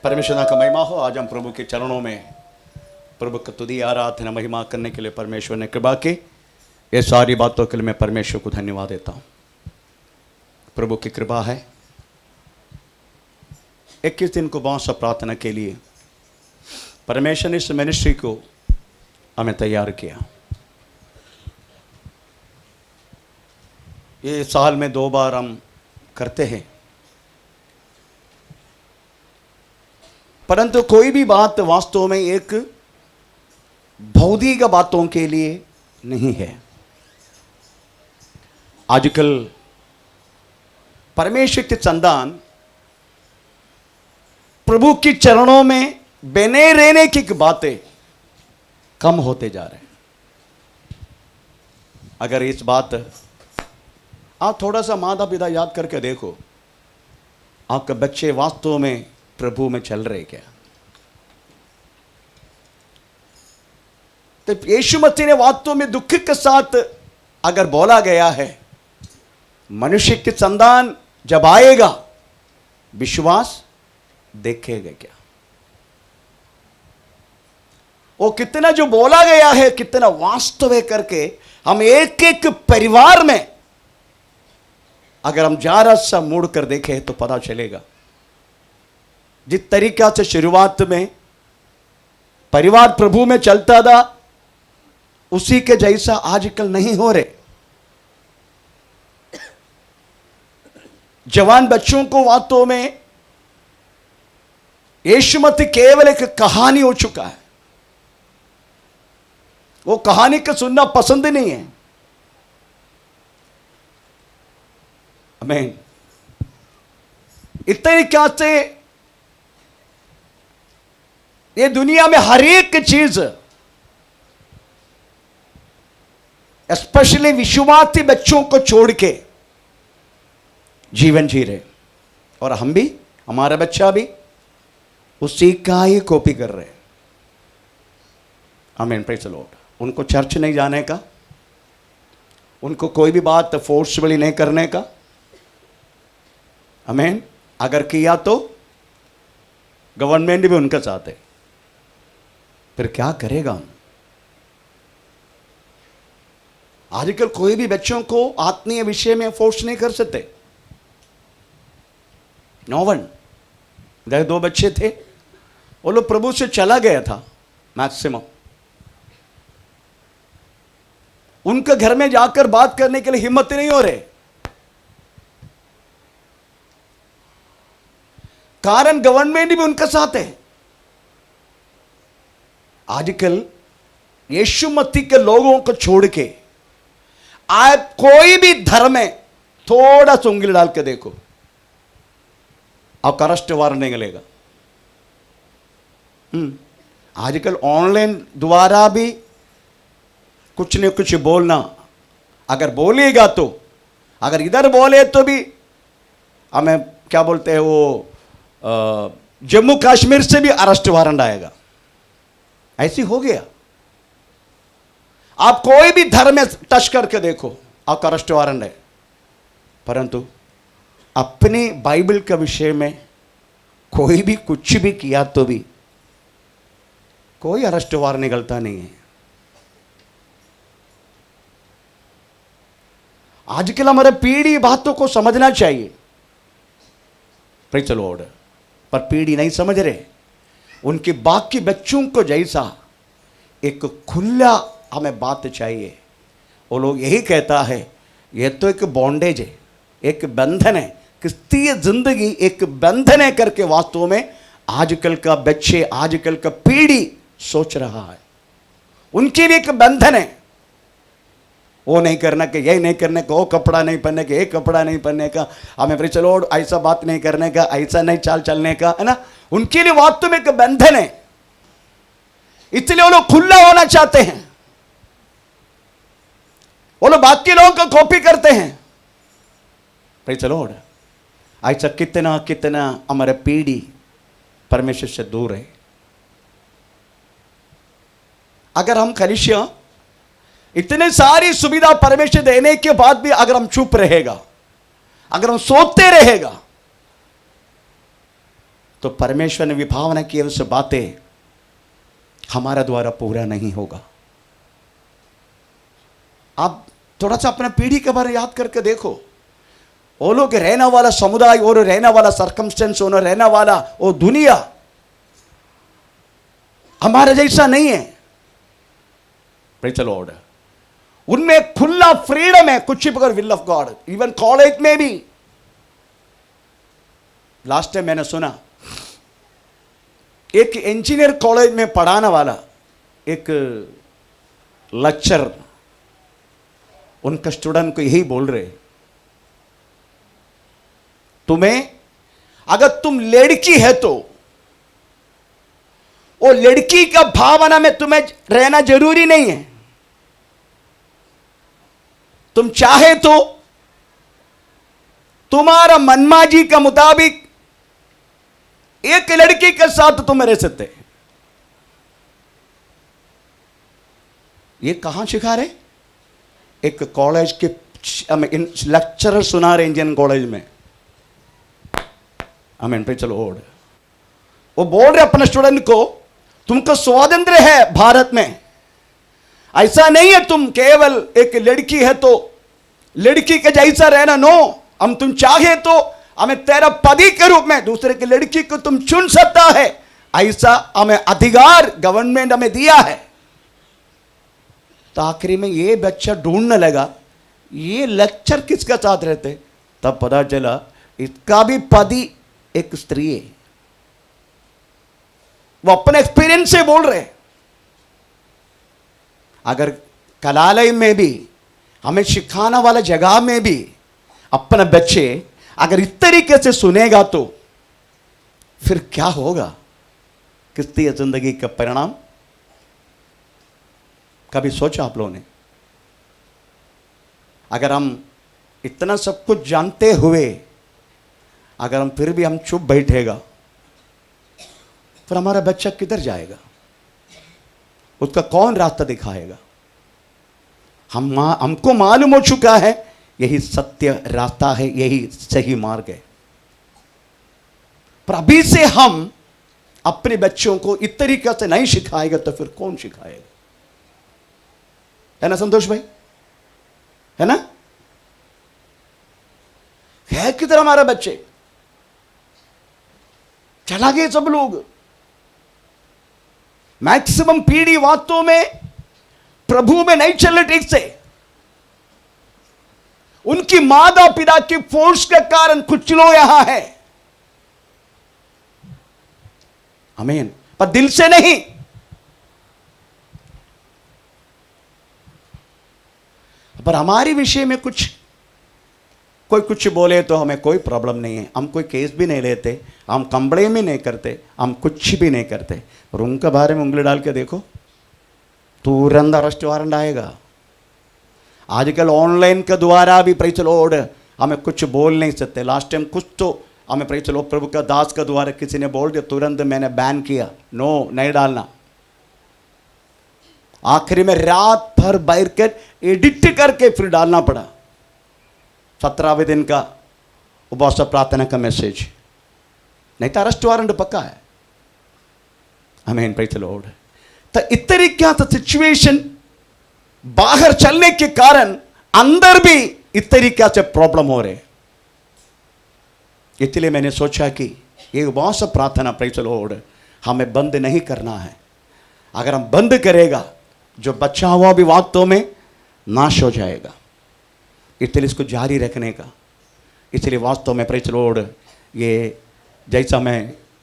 परमेश्वर का महिमा हो। आज हम प्रभु के चरणों में प्रभु का तुदी आराधना महिमा करने के लिए परमेश्वर ने कृपा की। ये सारी बातों के लिए मैं परमेश्वर को धन्यवाद देता हूँ। प्रभु की कृपा है। 21 दिन को बहुत सा प्रार्थना के लिए परमेश्वर ने इस मिनिस्ट्री को हमें तैयार किया। ये साल में 2 बार हम करते हैं, परंतु कोई भी बात वास्तव में एक भौतिक बातों के लिए नहीं है। आजकल परमेश्वर के संतान प्रभु के चरणों में बने रहने की बातें कम होते जा रहे हैं। अगर इस बात आप थोड़ा सा माता पिता याद करके देखो, आपके बच्चे वास्तव में प्रभु में चल रहे क्या? तो यीशु मसीह ने वास्तव में दुख के साथ अगर बोला गया है, मनुष्य के संतान जब आएगा विश्वास देखेगा क्या? वो कितना जो बोला गया है कितना वास्तव है करके हम एक एक परिवार में अगर हम जरा सा मुड़ कर देखें तो पता चलेगा। जिस तरीका से शुरुआत में परिवार प्रभु में चलता था उसी के जैसा आजकल नहीं हो रहे। जवान बच्चों को वास्तव में यीशु मसीह केवल एक कहानी हो चुका है। वो कहानी को सुनना पसंद नहीं है। आमीन। इतने क्या से ये दुनिया में हर एक चीज स्पेशली विश्वासी बच्चों को छोड़ के जीवन जी रहे, और हम भी हमारा बच्चा भी उसी का ही कॉपी कर रहे हैं। आमीन, प्रेज़ द लॉर्ड। उनको चर्च नहीं जाने का, उनको कोई भी बात फोर्सफुली नहीं करने का। आमीन। अगर किया तो गवर्नमेंट भी उनका साथ है, फिर क्या करेगा हम? आजकल कोई भी बच्चों को आत्मीय विषय में फोर्स नहीं कर सकते। No one. 2 बच्चे थे, वो लोग प्रभु से चला गया था मैक्सिमम। उनके घर में जाकर बात करने के लिए हिम्मत नहीं हो रहे, कारण गवर्नमेंट भी उनके साथ है। आजकल यीशु मसीह के लोगों को छोड़ के आप कोई भी धर्म में थोड़ा सा उंगली डाल के देखो, आपका अरेस्ट वारंट नहीं मिलेगा। आजकल ऑनलाइन द्वारा भी कुछ न कुछ बोलना, अगर बोलेगा तो, अगर इधर बोले तो भी हमें क्या बोलते हैं वो जम्मू कश्मीर से भी अरेस्ट वारंट आएगा। ऐसी हो गया। आप कोई भी धर्म में टच करके देखो, आपका अरेस्ट वारंट है। परंतु अपने बाइबल के विषय में कोई भी कुछ भी किया तो भी कोई अरेस्ट वारंट निकलता नहीं है। आजकल हमारे पीढ़ी बातों को समझना चाहिए, प्रेज़ द लॉर्ड, पर पीढ़ी नहीं समझ रहे। उनके बाकी बच्चों को जैसा एक खुला हमें बात चाहिए। वो लोग यही कहता है ये तो एक बॉन्डेज है, एक बंधन है, क्रिस्तीय जिंदगी एक बंधन है करके वास्तव में आजकल का बच्चे, आजकल का पीढ़ी सोच रहा है। उनके लिए एक बंधन है। वो नहीं करने का, यही नहीं करने का, वो कपड़ा नहीं पहनने का, ये कपड़ा नहीं पहनने का, हमें प्रेज़ द लॉर्ड ऐसा बात नहीं करने का, ऐसा नहीं चाल चलने का, है ना। उनके लिए वास्तव में एक बंधन है, इसलिए वो लोग खुला होना चाहते हैं। वो लोग बाकी लोगों को कॉपी करते हैं। Praise the Lord. ऐसा कितना कितना हमारे पीढ़ी परमेश्वर से दूर है। अगर हम कलीसिया इतने सारी सुविधा परमेश्वर देने के बाद भी अगर हम चुप रहेगा, अगर हम सोते रहेगा, तो परमेश्वर ने विभावना की उस बातें हमारा द्वारा पूरा नहीं होगा। आप थोड़ा सा अपना पीढ़ी के बारे में याद करके देखो, वो लोग रहने वाला समुदाय और रहने वाला सर्कमस्टेंस और रहने वाला वो दुनिया हमारे जैसा नहीं है। Praise the Lord. उनमें खुला फ्रीडम है, कुछ भी अगर will of God. Even college में भी लास्ट टाइम मैंने सुना एक इंजीनियर कॉलेज में पढ़ाने वाला एक लेक्चर उनका स्टूडेंट को यही बोल रहे, तुम्हें अगर तुम लड़की है तो वो लड़की का भावना में तुम्हें रहना जरूरी नहीं है। तुम चाहे तो तुम्हारा मनमाजी का मुताबिक एक लड़की के साथ तुम रह सकते। ये कहां सिखा रहे? एक कॉलेज के लेक्चरर सुना रहे इंडियन कॉलेज में। आमीन, प्रेज़ द लॉर्ड। वो बोल रहे अपने स्टूडेंट को, तुमको स्वातंत्र्य है भारत में, ऐसा नहीं है तुम केवल एक लड़की है तो लड़की के जैसा रहना। नो, हम तुम चाहे तो हमें तेरा पति के रूप में दूसरे की लड़की को तुम चुन सकता है, ऐसा हमें अधिकार गवर्नमेंट हमें दिया है। तो आखिरी में ये बच्चा ढूंढने लगा ये लेक्चर किसका साथ रहते, तब पता चला इसका भी पति एक स्त्री है। वो अपने एक्सपीरियंस से बोल रहे। अगर कलालय में भी हमें सिखाने वाला जगह में भी अपने बच्चे अगर इस तरीके से सुनेगा तो फिर क्या होगा? किसकी जिंदगी का परिणाम कभी सोचा आप लोगों ने? अगर हम इतना सब कुछ जानते हुए अगर हम फिर भी हम चुप बैठेगा, फिर हमारा बच्चा किधर जाएगा? उसका कौन रास्ता दिखाएगा? हमको मालूम हो चुका है यही सत्य रास्ता है, यही सही मार्ग है। पर अभी से हम अपने बच्चों को इस तरीके से नहीं सिखाएगा तो फिर कौन सिखाएगा? है ना संतोष भाई? है ना? है किधर हमारा बच्चे? चला गए सब लोग। मैक्सिमम पीढ़ी वास्तव में प्रभु में नहीं चल ठीक से। उनकी माता पिता की फोर्स के कारण कुछ लोग यहां है। आमीन। पर दिल से नहीं। पर हमारे विषय में कोई कुछ बोले तो हमें कोई प्रॉब्लम नहीं है, हम कोई केस भी नहीं लेते, हम कंप्लेन भी नहीं करते, हम कुछ भी नहीं करते। और उनके बारे में उंगली डाल के देखो, तुरंत अरेस्ट वारंट आएगा। आजकल ऑनलाइन के द्वारा भी प्रेज़ द लॉर्ड हमें कुछ बोल नहीं सकते। लास्ट टाइम कुछ तो हमें प्रेज़ द लॉर्ड प्रभु का दास के द्वारा किसी ने बोल दिया, तुरंत मैंने बैन किया, नो नहीं डालना। आखिरी में रात भर बैठ कर एडिट करके फिर डालना पड़ा 17वें दिन का उपवास प्रार्थना का मैसेज, नहीं तो अरेस्ट वारंट पक्का है। आमीन, प्रेज़ द लॉर्ड। तो इस तरीके का सिचुएशन बाहर चलने के कारण अंदर भी इस तरीके से प्रॉब्लम हो रहे। इसलिए मैंने सोचा कि ये उपवास प्रार्थना प्रेज़ द लॉर्ड हमें बंद नहीं करना है। अगर हम बंद करेगा जो बचा हुआ भी वास्तव में नाश हो जाएगा। इसलिए इसको जारी रखने का, इसलिए वास्तव में प्रेज़ द लॉर्ड ये जैसा मैं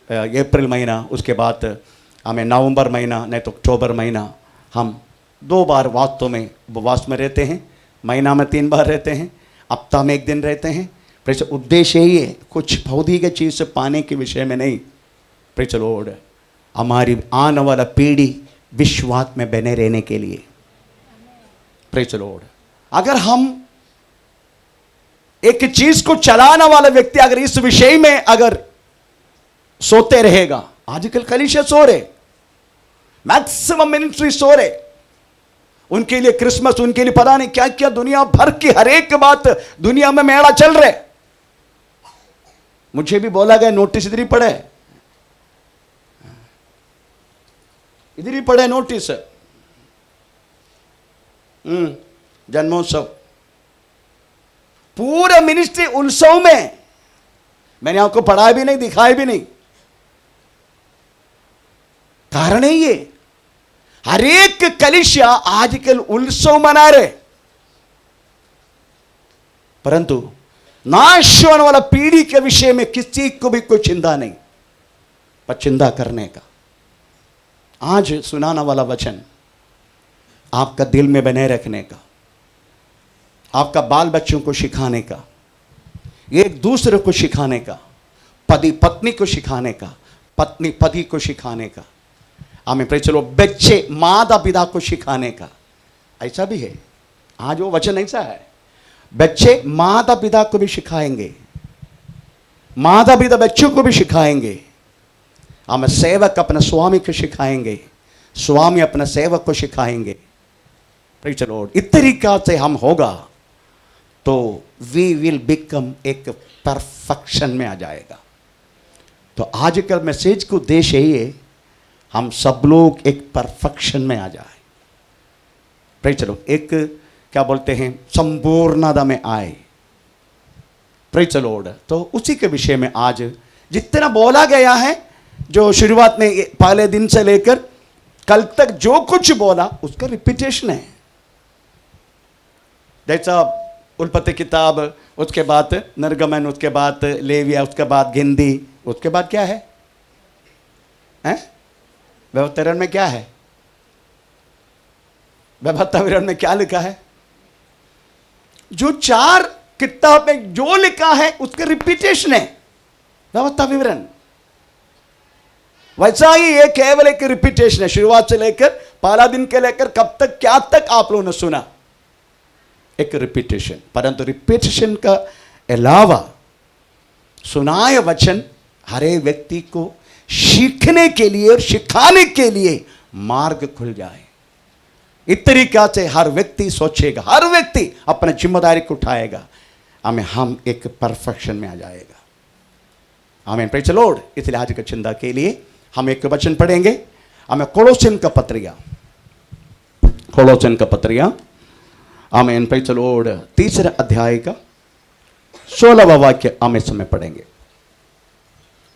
अप्रैल महीना, उसके बाद हमें नवंबर महीना, नहीं तो अक्टूबर महीना, हम 2 बार वास्तव में उपवास में रहते हैं। महीना में 3 बार रहते हैं, हफ्ता में 1 दिन रहते हैं। प्रेज़ उद्देश्य यही है, कुछ भौतिक चीज़ से पाने के विषय में नहीं। प्रेज़ द लॉर्ड हमारी आने वाला पीढ़ी विश्वास में बने रहने के लिए। प्रेज़ द लॉर्ड अगर हम एक चीज को चलाने वाला व्यक्ति अगर इस विषय में अगर सोते रहेगा, आजकल कलीसिया सो रहे, मैक्सिमम मिनिस्ट्री सो रहे, उनके लिए क्रिसमस, उनके लिए पता नहीं क्या क्या दुनिया भर की हर एक बात दुनिया में मेला चल रहे। मुझे भी बोला गया, नोटिस इधर ही पड़े, इधर ही पढ़े नोटिस, जन्मोत्सव, पूरा मिनिस्ट्री उत्सव में। मैंने आपको पढ़ाया भी नहीं, दिखाया भी नहीं। कारण है ये, हर एक कलीसिया आजकल उत्सव मना रहे, परंतु नाश होने वाला पीढ़ी के विषय में किसी को भी कोई चिंता नहीं, पर चिंता करने का। आज सुनाना वाला वचन आपका दिल में बने रखने का, आपका बाल बच्चों को सिखाने का, एक दूसरे को सिखाने का, पति पत्नी को सिखाने का, पत्नी पति को सिखाने का, हमें प्रे चलो बच्चे माता पिता को सिखाने का। ऐसा भी है, आज वो वचन ऐसा है, बच्चे माता पिता को भी सिखाएंगे, माता पिता बच्चों को भी सिखाएंगे। हम सेवक अपने स्वामी को सिखाएंगे, स्वामी अपने सेवक को सिखाएंगे। Praise the Lord. इस तरीका से हम होगा तो वी विल बिकम एक परफेक्शन में आ जाएगा। तो आज का मैसेज का उद्देश्य यही है, हम सब लोग एक परफेक्शन में आ जाए। Praise the Lord. एक क्या बोलते हैं, संपूर्णता में आए। Praise the Lord. तो उसी के विषय में आज जितना बोला गया है, जो शुरुआत में पहले दिन से लेकर कल तक जो कुछ बोला उसका रिपीटेशन है। जैसा उत्पत्ति किताब, उसके बाद निर्गमन, उसके बाद लेविया, उसके बाद गिनती, उसके बाद क्या है, व्यवतरण में क्या है, व्यवतरण में क्या लिखा है, जो 4 किताब में जो लिखा है उसका रिपीटेशन है व्यवस्था विवरण। वैसा ही ये केवल एक रिपीटेशन है, शुरुआत से लेकर पहला दिन के लेकर कब तक क्या तक आप लोगों ने सुना, एक रिपीटेशन। परंतु रिपीटेशन का अलावा सुनाए वचन हर एक व्यक्ति को सीखने के लिए और सिखाने के लिए मार्ग खुल जाए। इस तरीका से हर व्यक्ति सोचेगा, हर व्यक्ति अपनी जिम्मेदारी को उठाएगा, हम एक परफेक्शन में आ जाएगा। आमीन, प्रेज़ द लॉर्ड। इसलिए आज की चिंता के लिए हम एक वचन पढ़ेंगे। हमें कोलोसियन का पत्रिका, कोलोसियन का पत्रिका, आमीन, प्रेज़ द लॉर्ड, 3 अध्याय का 16वां वाक्य हम इस समय पढ़ेंगे।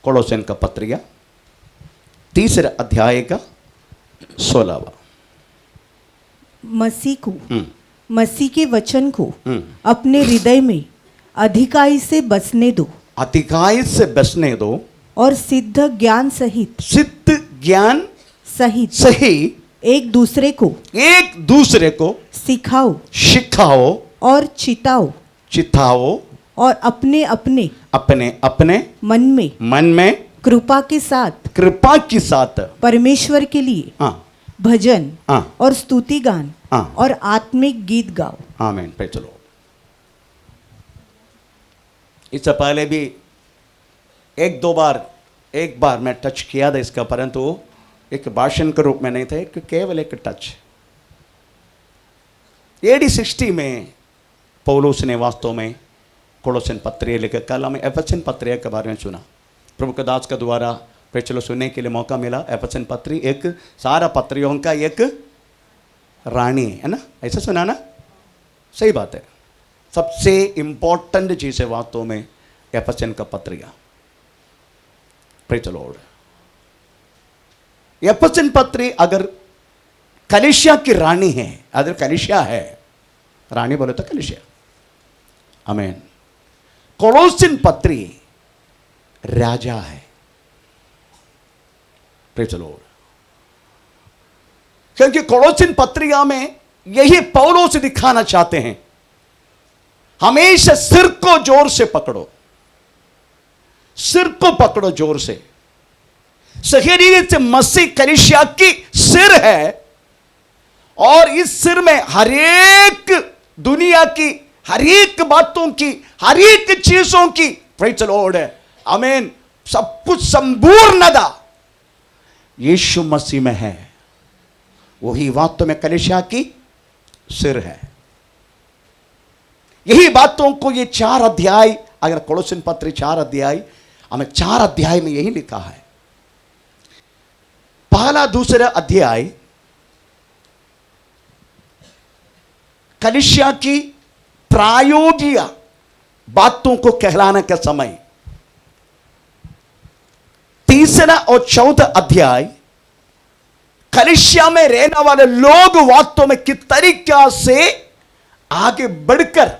कोलोसियन का पत्रिका 3 अध्याय का 16वां। मसीह के वचन को अपने हृदय में अधिकाई से बसने दो, अधिकाई से बसने दो, और सिद्ध ज्ञान सहित सही एक दूसरे को सिखाओ और चिताओ और अपने अपने मन में कृपा के साथ परमेश्वर के लिए भजन और स्तुति गान और आत्मिक गीत गाओ। आमीन, प्रेज़ द लॉर्ड। इससे पहले भी एक बार मैं टच किया था इसका, परंतु एक भाषण के रूप में नहीं था, केवल एक टच। AD 60 में पौलुस ने वास्तव में कोलोसियन पत्रिका लिखा। कल हमें एफेसियन पत्रिका के बारे में सुना, प्रभु के दास के द्वारा चलो सुनने के लिए मौका मिला। एफेसियन पत्री एक सारा पत्रियों का एक रानी है ना, ऐसा सुना ना, सही बात है। सबसे इंपॉर्टेंट चीज़ है वास्तव में एफेसियन का पत्रिका। Praise the Lord. एफेसियन पत्री अगर कलीसिया की रानी है, अगर कलीसिया है, रानी बोले तो कलीसिया, आमीन। कोलोसियन पत्री राजा है। Praise the Lord. क्योंकि कोलोसियन पत्रिका में यही पौलुस दिखाना चाहते हैं, हमेशा सिर को जोर से पकड़ो, सिर को पकड़ो जोर से। सही रीति से मसीह कलीसिया की सिर है, और इस सिर में हर एक दुनिया की हर एक बातों की हर एक चीजों की, प्रेज़ द लॉर्ड, आमीन, सब कुछ संपूर्णता यीशु मसीह में है। वही वास्तव में कलीसिया की सिर है। यही बातों को ये 4 अध्याय, अगर कोलोसियन पत्री 4 अध्याय, हमें 4 अध्याय में यही लिखा है। पहला दूसरा अध्याय कलीसिया की प्रायोगिक बातों को कहलाने का समय। तीसरा और चौथा अध्याय कलीसिया में रहने वाले लोग वास्तव में किस तरीका से आगे बढ़कर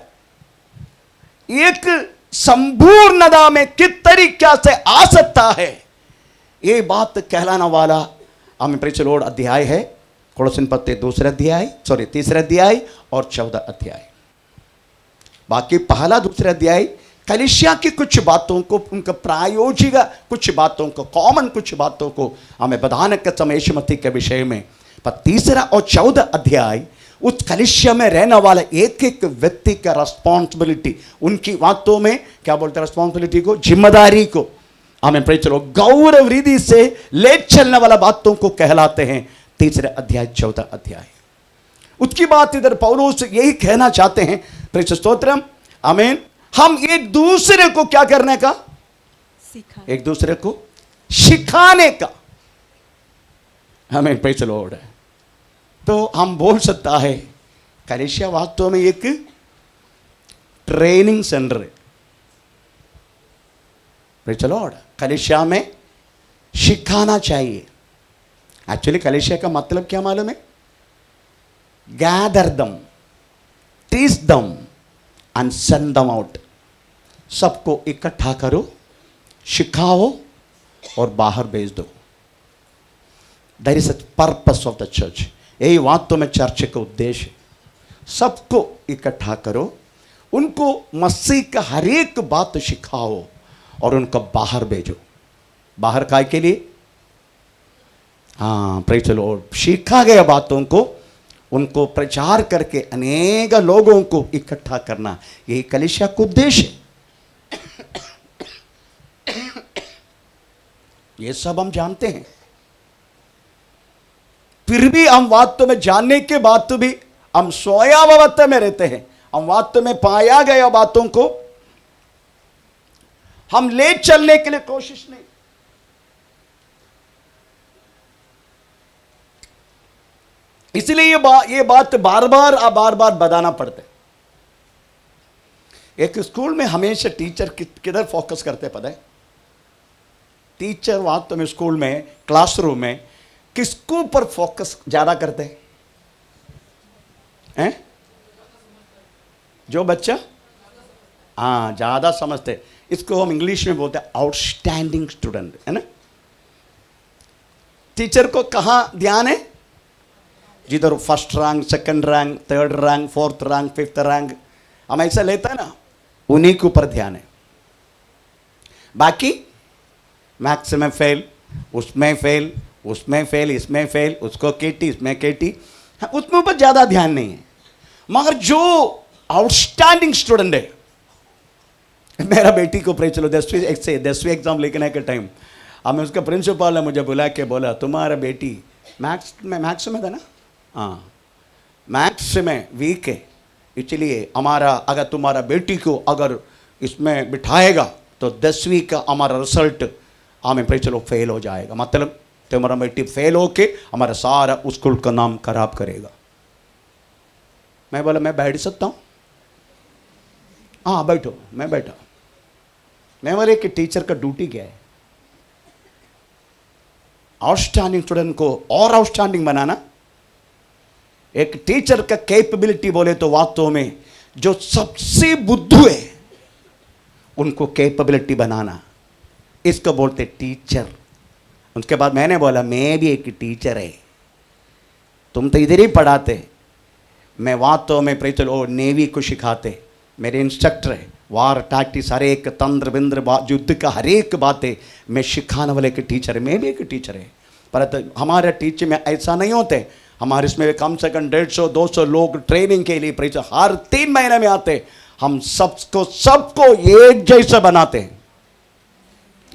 एक संपूर्णता में किस तरीका से आ सकता है, ये बात कहलाने वाला हमें प्रेज़ द लॉर्ड अध्याय है। कोलोसिन पत्र तीसरा अध्याय और 14 अध्याय। बाकी पहला दूसरा अध्याय कलीसिया की कुछ बातों को, उनका प्रायोगिक कुछ बातों को, कॉमन कुछ बातों को हमें बताने का समय यीशु मसीह के विषय में। पर तीसरा और 14 अध्याय उस कलीसिया में रहने वाले एक एक व्यक्ति का रिस्पॉन्सिबिलिटी, उनकी बातों में क्या बोलते हैं, रिस्पॉन्सिबिलिटी को, जिम्मेदारी को हमें प्रेज़ द लॉर्ड गौरव रीति से ले चलने वाला बातों को कहलाते हैं। तीसरा अध्याय 14 अध्याय। उसकी बात इधर पौलुस यही कहना चाहते हैं, प्रेज़ स्तोत्रम, आमीन, हम एक दूसरे को क्या करने का, एक दूसरे को सिखाने का, हमें प्रेज़ द लॉर्ड। तो हम बोल सकता है कलीसिया वास्तव में एक ट्रेनिंग सेंटर है। प्रेज़ द लॉर्ड, कलीसिया में सिखाना चाहिए। एक्चुअली कलीसिया का मतलब क्या मालूम है? गैदर दम, teach them and send them out. सबको इकट्ठा करो, सिखाओ और बाहर भेज दो। That is the purpose of the church. यही वास्तव में चर्च का उद्देश्य। सबको इकट्ठा करो, उनको मसीह का हर एक बात सिखाओ और उनको बाहर भेजो। बाहर काय के लिए? हाँ, प्रेज़ द लॉर्ड, सीखा गया बातों को उनको प्रचार करके अनेक लोगों को इकट्ठा करना, यही कलीसिया का उद्देश्य है। ये सब हम जानते हैं, फिर भी हम वास्तव में जानने के बाद भी हम स्वयं में रहते हैं। हम वास्तव में पाया गया बातों को हम ले चलने के लिए कोशिश नहीं। इसलिए ये बात बार बार बताना पड़ता है। एक स्कूल में हमेशा टीचर किधर फोकस करते पता है? टीचर वास्तव में स्कूल में, क्लासरूम में किसको ऊपर फोकस ज्यादा करते हैं? जो बच्चा हाँ ज्यादा समझते, इसको हम इंग्लिश में बोलते हैं आउटस्टैंडिंग स्टूडेंट, है ना। टीचर को कहां ध्यान है? जिधर first rank, second rank, third rank, fourth rank, fifth rank हम ऐसा लेता है ना, उन्हीं के ऊपर ध्यान है। बाकी मैथ्स में फेल, उसमें फेल, उसमें फेल, इसमें फेल, उसको केटी, इसमें केटी, उसमें ऊपर ज़्यादा ध्यान नहीं है। मगर जो आउटस्टैंडिंग स्टूडेंट है, मेरा बेटी को प्रेज़ चलो 10वीं एग्जाम लिखने के टाइम हमें उसका प्रिंसिपल ने मुझे बुला के बोला, तुम्हारा बेटी मैथ्स में था ना, हाँ मैथ्स में वीक है, इसलिए अगर तुम्हारा बेटी को अगर इसमें बिठाएगा तो 10वीं का हमारा रिजल्ट हमें प्रेज़ चलो फेल हो जाएगा। मतलब तुम्हारा बेटी फेल होके हमारा सारा स्कूल का नाम खराब करेगा। मैं बोला मैं बैठ सकता हूँ? हाँ बैठो। मैं बैठा। मैं बोले कि टीचर का ड्यूटी क्या है? आउटस्टैंडिंग स्टूडेंट को और आउटस्टैंडिंग बनाना। एक टीचर का कैपेबिलिटी बोले तो वास्तव में जो सबसे बुद्धू है उनको कैपेबिलिटी बनाना, इसको बोलते टीचर। उसके बाद मैंने बोला मैं भी एक टीचर है, तुम तो इधर ही पढ़ाते, मैं वास्तव में प्रेज़ द लॉर्ड नेवी को सिखाते, मेरे इंस्ट्रक्टर है, वार टैक्टिस हर एक तंत्र बिंद्र युद्ध का हर एक बातें मैं सिखाने वाले के टीचर है। मैं भी एक टीचर है, पर हमारे टीचर में ऐसा नहीं होते। हमारे इसमें कम से कम 150-200 लोग ट्रेनिंग के लिए प्रेज़ हर 3 महीने में आते। हम सबको एक जैसा बनाते हैं।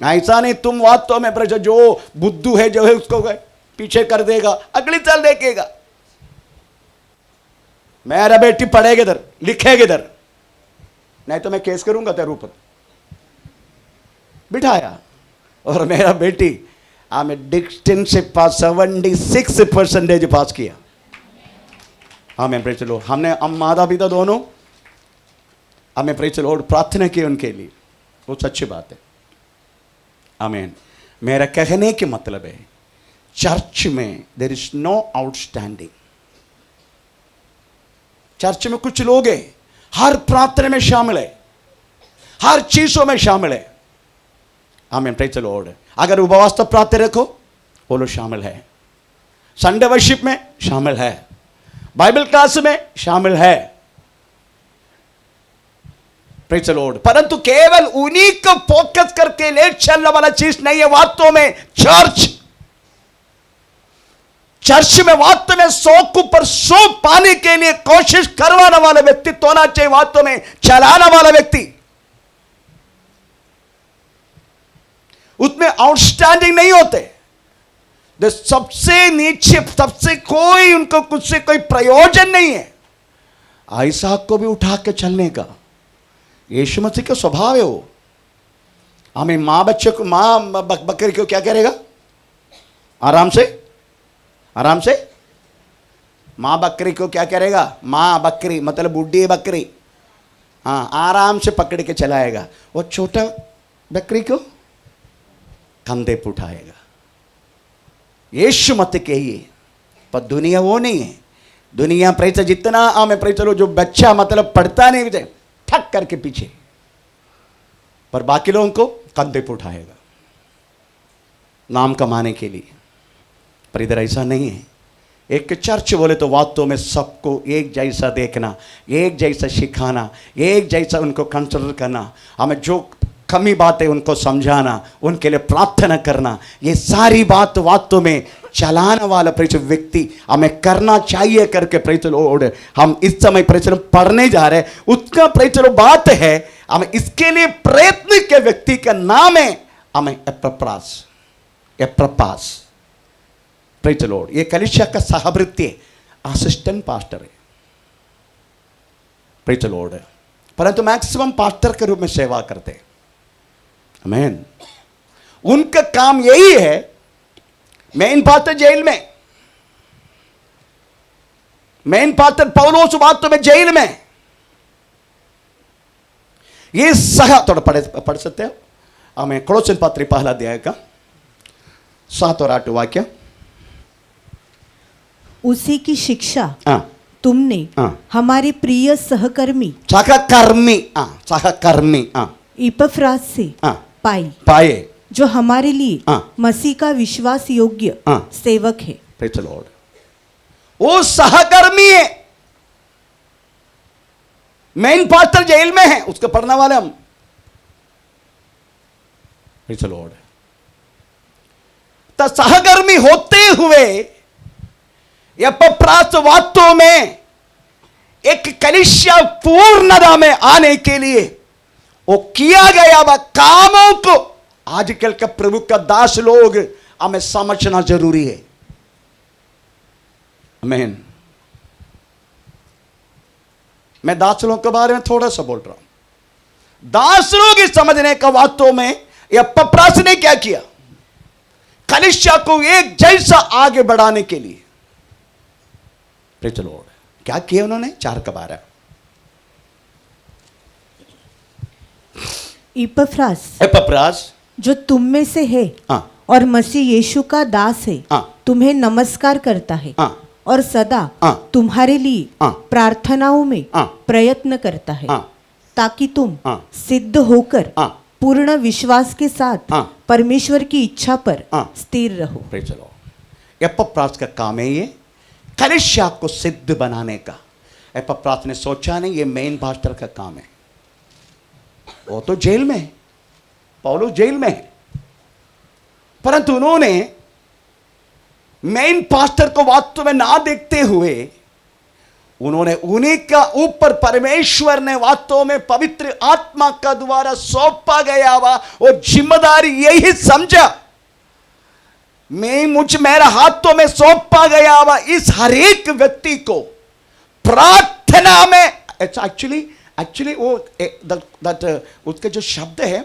ऐसा नहीं तुम वास्तव में प्रेज़ जो बुद्धू है जो है उसको पीछे कर देगा, अगली साल देखेगा। मेरा बेटी पढ़ेगी इधर, लिखेगी इधर, नहीं तो मैं केस करूंगा तेरे ऊपर। बिठाया और मेरा बेटी हमें डिस्टेंस से पास 76% पास किया। हमें प्रेज लो, हमने हम माता पिता दोनों हमें प्रेज लो प्रार्थना की उनके लिए, वो सच्ची बात है। आमीन। मेरा कहने के मतलब है चर्च में there is no outstanding. Church में कुछ लोग हैं हर प्रार्थना में शामिल है, हर चीजों में शामिल है। आमीन प्रेज द लॉर्ड। अगर उपवास तो प्रार्थना रखो वो लोग शामिल है, संडे वर्शिप में शामिल है, बाइबल क्लास में शामिल है, प्रेज द लॉर्ड। परंतु केवल उन्हीं को फोकस करके ले चलने वाला चीज नहीं है वास्तव में चर्च में वास्तव में 100 के ऊपर 100 पाने के लिए कोशिश करवाने वाला व्यक्तित्व होना चाहिए, वास्तव में चलाने वाला व्यक्ति। उसमें आउटस्टैंडिंग नहीं होते, सबसे नीचे, सबसे कोई उनको कुछ से कोई प्रयोजन नहीं है। आइसाक को भी उठा के चलने का यीशु मसीह का स्वभाव है वो। हमें मां बच्चे को, मां बकरी को क्या करेगा? आराम से मां बकरी को क्या करेगा? मां बकरी मतलब बुढ़ी बकरी, हाँ, आराम से पकड़ के चलाएगा। वो छोटा बकरी को कंधे पे उठाएगा। यीशु मत कहिए, पर दुनिया वो नहीं है। दुनिया प्रेच जितना हमें प्रेच लो, जो बच्चा मतलब पढ़ता नहीं मुझे ठक करके पीछे, पर बाकी लोगों को कंधे पे उठाएगा नाम कमाने के लिए। पर इधर ऐसा नहीं है। एक चर्च बोले तो वास्तव में सबको एक जैसा देखना, एक जैसा सिखाना, एक जैसा उनको कंसिडर करना, हमें जो कमी बात है उनको समझाना, उनके लिए प्रार्थना करना, ये सारी बात वास्तव में चलाने वाला परिचय व्यक्ति हमें करना चाहिए करके परिचय लोड हम इस समय परिचय पढ़ने जा रहे हैं। उसका परिचय बात है, हमें इसके लिए प्रयत्न के व्यक्ति का नाम है हमें एप्रपास प्रेज द लॉर्ड। ये कलीसिया का सहभृत्य असिस्टेंट पास्टर है, प्रेज द लॉर्ड। परंतु मैक्सिमम पास्टर के रूप में सेवा करते हैं। आमीन। उनका काम यही है। मेन पास्टर जेल में, मेन पास्टर पौलोस वास्तव में जेल में। ये थोड़ा पढ़ सकते हो हमें कोलोसन पत्री पहला अध्याय का 7 और 8 वाक्य। उसी की शिक्षा तुमने हमारे प्रिय सहकर्मी इपफ्रास से पाए, जो हमारे लिए मसीह का विश्वास योग्य सेवक है। Praise the Lord. वो सहकर्मी है। मेन पास्टर जेल में है, उसको पढ़ने वाले हम। Praise the Lord. तो सहकर्मी होते हुए एपफ्रास वास्तव में एक कलीसिया पूर्णता में आने के लिए वो किया गया वह कामों को आजकल का प्रभु का दास लोग हमें समझना जरूरी है। आमीन। मैं दास लोगों के बारे में थोड़ा सा बोल रहा हूं। दास लोग इस समझने का वास्तव में एपफ्रास ने क्या किया? कलीसिया को एक जैसा आगे बढ़ाने के लिए प्रेज द लॉर्ड क्या किया उन्होंने? 4:12। इपफ्रास जो तुम में से है और मसीह यीशु का दास है, तुम्हें नमस्कार करता है और सदा तुम्हारे लिए प्रार्थनाओं में प्रयत्न करता है, ताकि तुम सिद्ध होकर पूर्ण विश्वास के साथ परमेश्वर की इच्छा पर स्थिर रहो। Praise the Lord. एपफ्रास का काम है ये कलीसिया को सिद्ध बनाने का। एपफ्रास ने सोचा नहीं ये मेन पास्टर का काम है। वो तो जेल में है, पौलुस जेल में है, परंतु उन्होंने मेन पास्टर को वास्तव में ना देखते हुए उन्होंने उन्हीं का ऊपर परमेश्वर ने वास्तव में पवित्र आत्मा का द्वारा सौंपा गया हुआ वो जिम्मेदारी यही समझा, मेरा हाथों में सौंपा गया हुआ इस हर एक व्यक्ति को प्रार्थना में एक्चुअली वो उसका जो शब्द है,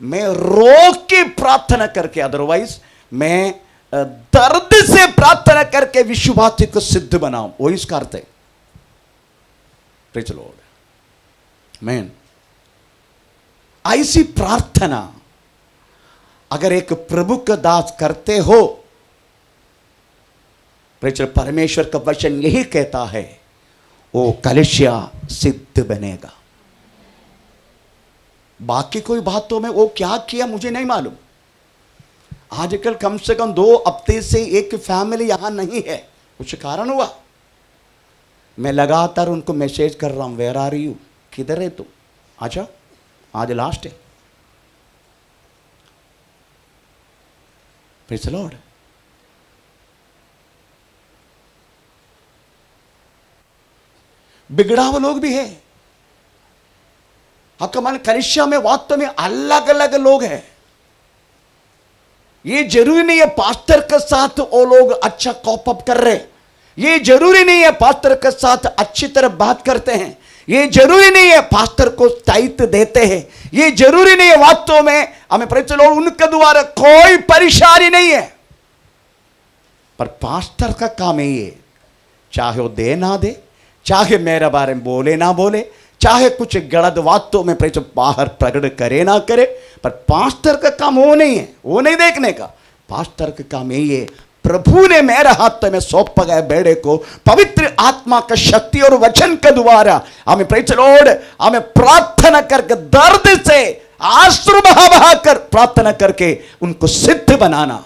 मैं रोक के प्रार्थना करके, अदरवाइज मैं दर्द से प्रार्थना करके विश्वासी को सिद्ध बनाऊं, वो इसका अर्थ है। प्रेज़ द लॉर्ड, आमीन। ऐसी प्रार्थना अगर एक प्रभु का दास करते हो, परमेश्वर का वचन यही कहता है, वो कलीसिया सिद्ध बनेगा। बाकी कोई बातों में वो क्या किया मुझे नहीं मालूम। आजकल कम से कम 2 हफ्ते से एक फैमिली यहां नहीं है, कुछ कारण हुआ। मैं लगातार उनको मैसेज कर रहा हूं, वेयर आर यू, किधर है तू, आजा, आज लास्ट है। Praise the Lord. बिगड़ा हुआ लोग भी है। आपका मान कलीसिया में वास्तव में अलग अलग लोग हैं। ये जरूरी नहीं है पास्टर के साथ वो लोग अच्छा कॉप अप कर रहे, ये जरूरी नहीं है पास्टर के साथ अच्छी तरह बात करते हैं, ये जरूरी नहीं है पास्टर को दायित्व देते हैं, ये जरूरी नहीं है वास्तव में हमें प्रेज़ द लॉर्ड उनके द्वारा कोई परेशानी नहीं है। पर पास्टर का काम यही है, चाहे वो दे ना दे, चाहे मेरे बारे में बोले ना बोले, चाहे कुछ गलत बातों में बाहर प्रकट करे ना करे, पर पास्टर का काम वो नहीं है, वो नहीं देखने का। पास्टर का काम यही है, प्रभु ने मेरे हाथ में सौंपा गए बेड़े को पवित्र आत्मा का शक्ति और वचन के द्वारा हमें प्रेज़ द लॉर्ड, हमें प्रार्थना करके दर्द से आंसू बहा बहा कर प्रार्थना करके उनको सिद्ध बनाना।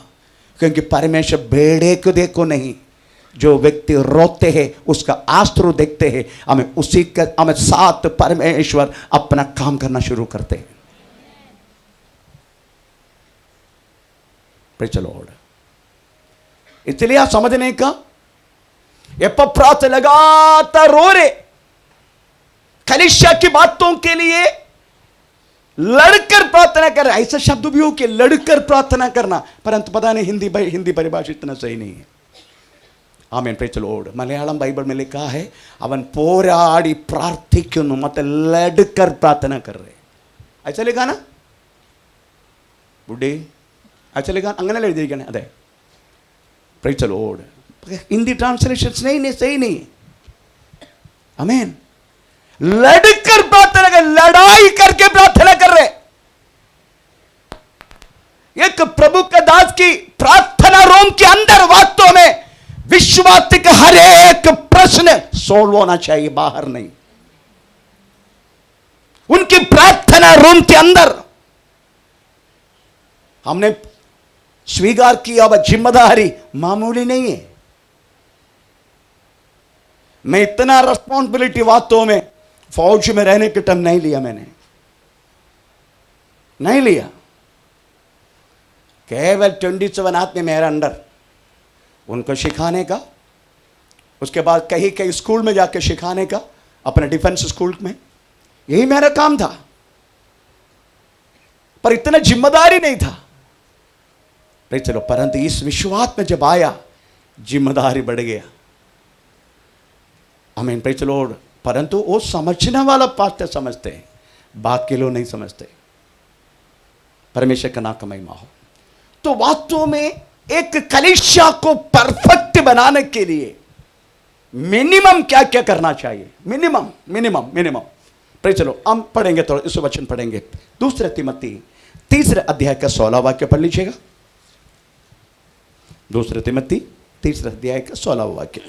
क्योंकि परमेश्वर बेड़े को देखो नहीं, जो व्यक्ति रोते हैं उसका आंसू देखते हैं। हमें उसी का हमें साथ परमेश्वर अपना काम करना शुरू करते हैं। Praise the Lord. इसलिए आप समझने का, एपफ्रास लगातार रो रहे कलीसिया की बातों के लिए, लड़कर प्रार्थना कर रहे। ऐसा शब्द भी हो कि लड़कर प्रार्थना करना, परंतु पता नहीं हिंदी परिभाषा इतना सही नहीं है। आमीन, praise the Lord. Malayalam Bible में लिखा है, अवन पोराड़ी प्रार्थिक्कुनु, मतलब लड़कर प्रार्थना कर रहे। ऐसा लिखा ना बुड्ढी, ऐसा लिखा, अंगने എഴുതിയിരിക്കണേ അതെ। Praise the Lord. Hindi translation नहीं सही नहीं। आमीन। लड़कर प्रार्थना कर, लड़ाई करके प्रार्थना कर रहे। एक प्रभु के दास की प्रार्थना रूम के अंदर वास्तव में विश्वासी का हर एक प्रश्न सोल्व होना चाहिए, बाहर नहीं। उनकी प्रार्थना रूम के अंदर हमने स्वीकार किया वह जिम्मेदारी मामूली नहीं है। मैं इतना रिस्पॉन्सिबिलिटी वास्तव में फौज में रहने के टाइम नहीं लिया, मैंने नहीं लिया। केवल 27 आदमी मेरे अंडर, उनको सिखाने का, उसके बाद कहीं कहीं स्कूल में जाकर सिखाने का, अपने डिफेंस स्कूल में, यही मेरा काम था। पर इतना जिम्मेदारी नहीं था। चलो, परंतु इस विश्वास में जब आया जिम्मेदारी बढ़ गया। आमीन, प्रेज़ द लॉर्ड। परंतु वो समझने वाला पास्टर समझते हैं, बाकी लोग नहीं समझते। परमेश्वर का नाम का महिमा हो। तो वास्तव में एक कलीसिया को परफेक्ट बनाने के लिए मिनिमम क्या क्या करना चाहिए? मिनिमम चलो हम पढ़ेंगे, थोड़ा इस वचन पढ़ेंगे। 2 तिमोथी 3 अध्याय का 16 वाक्य पढ़ लीजिएगा। 2 तिमोथी 3 अध्याय का 16 वाक्य।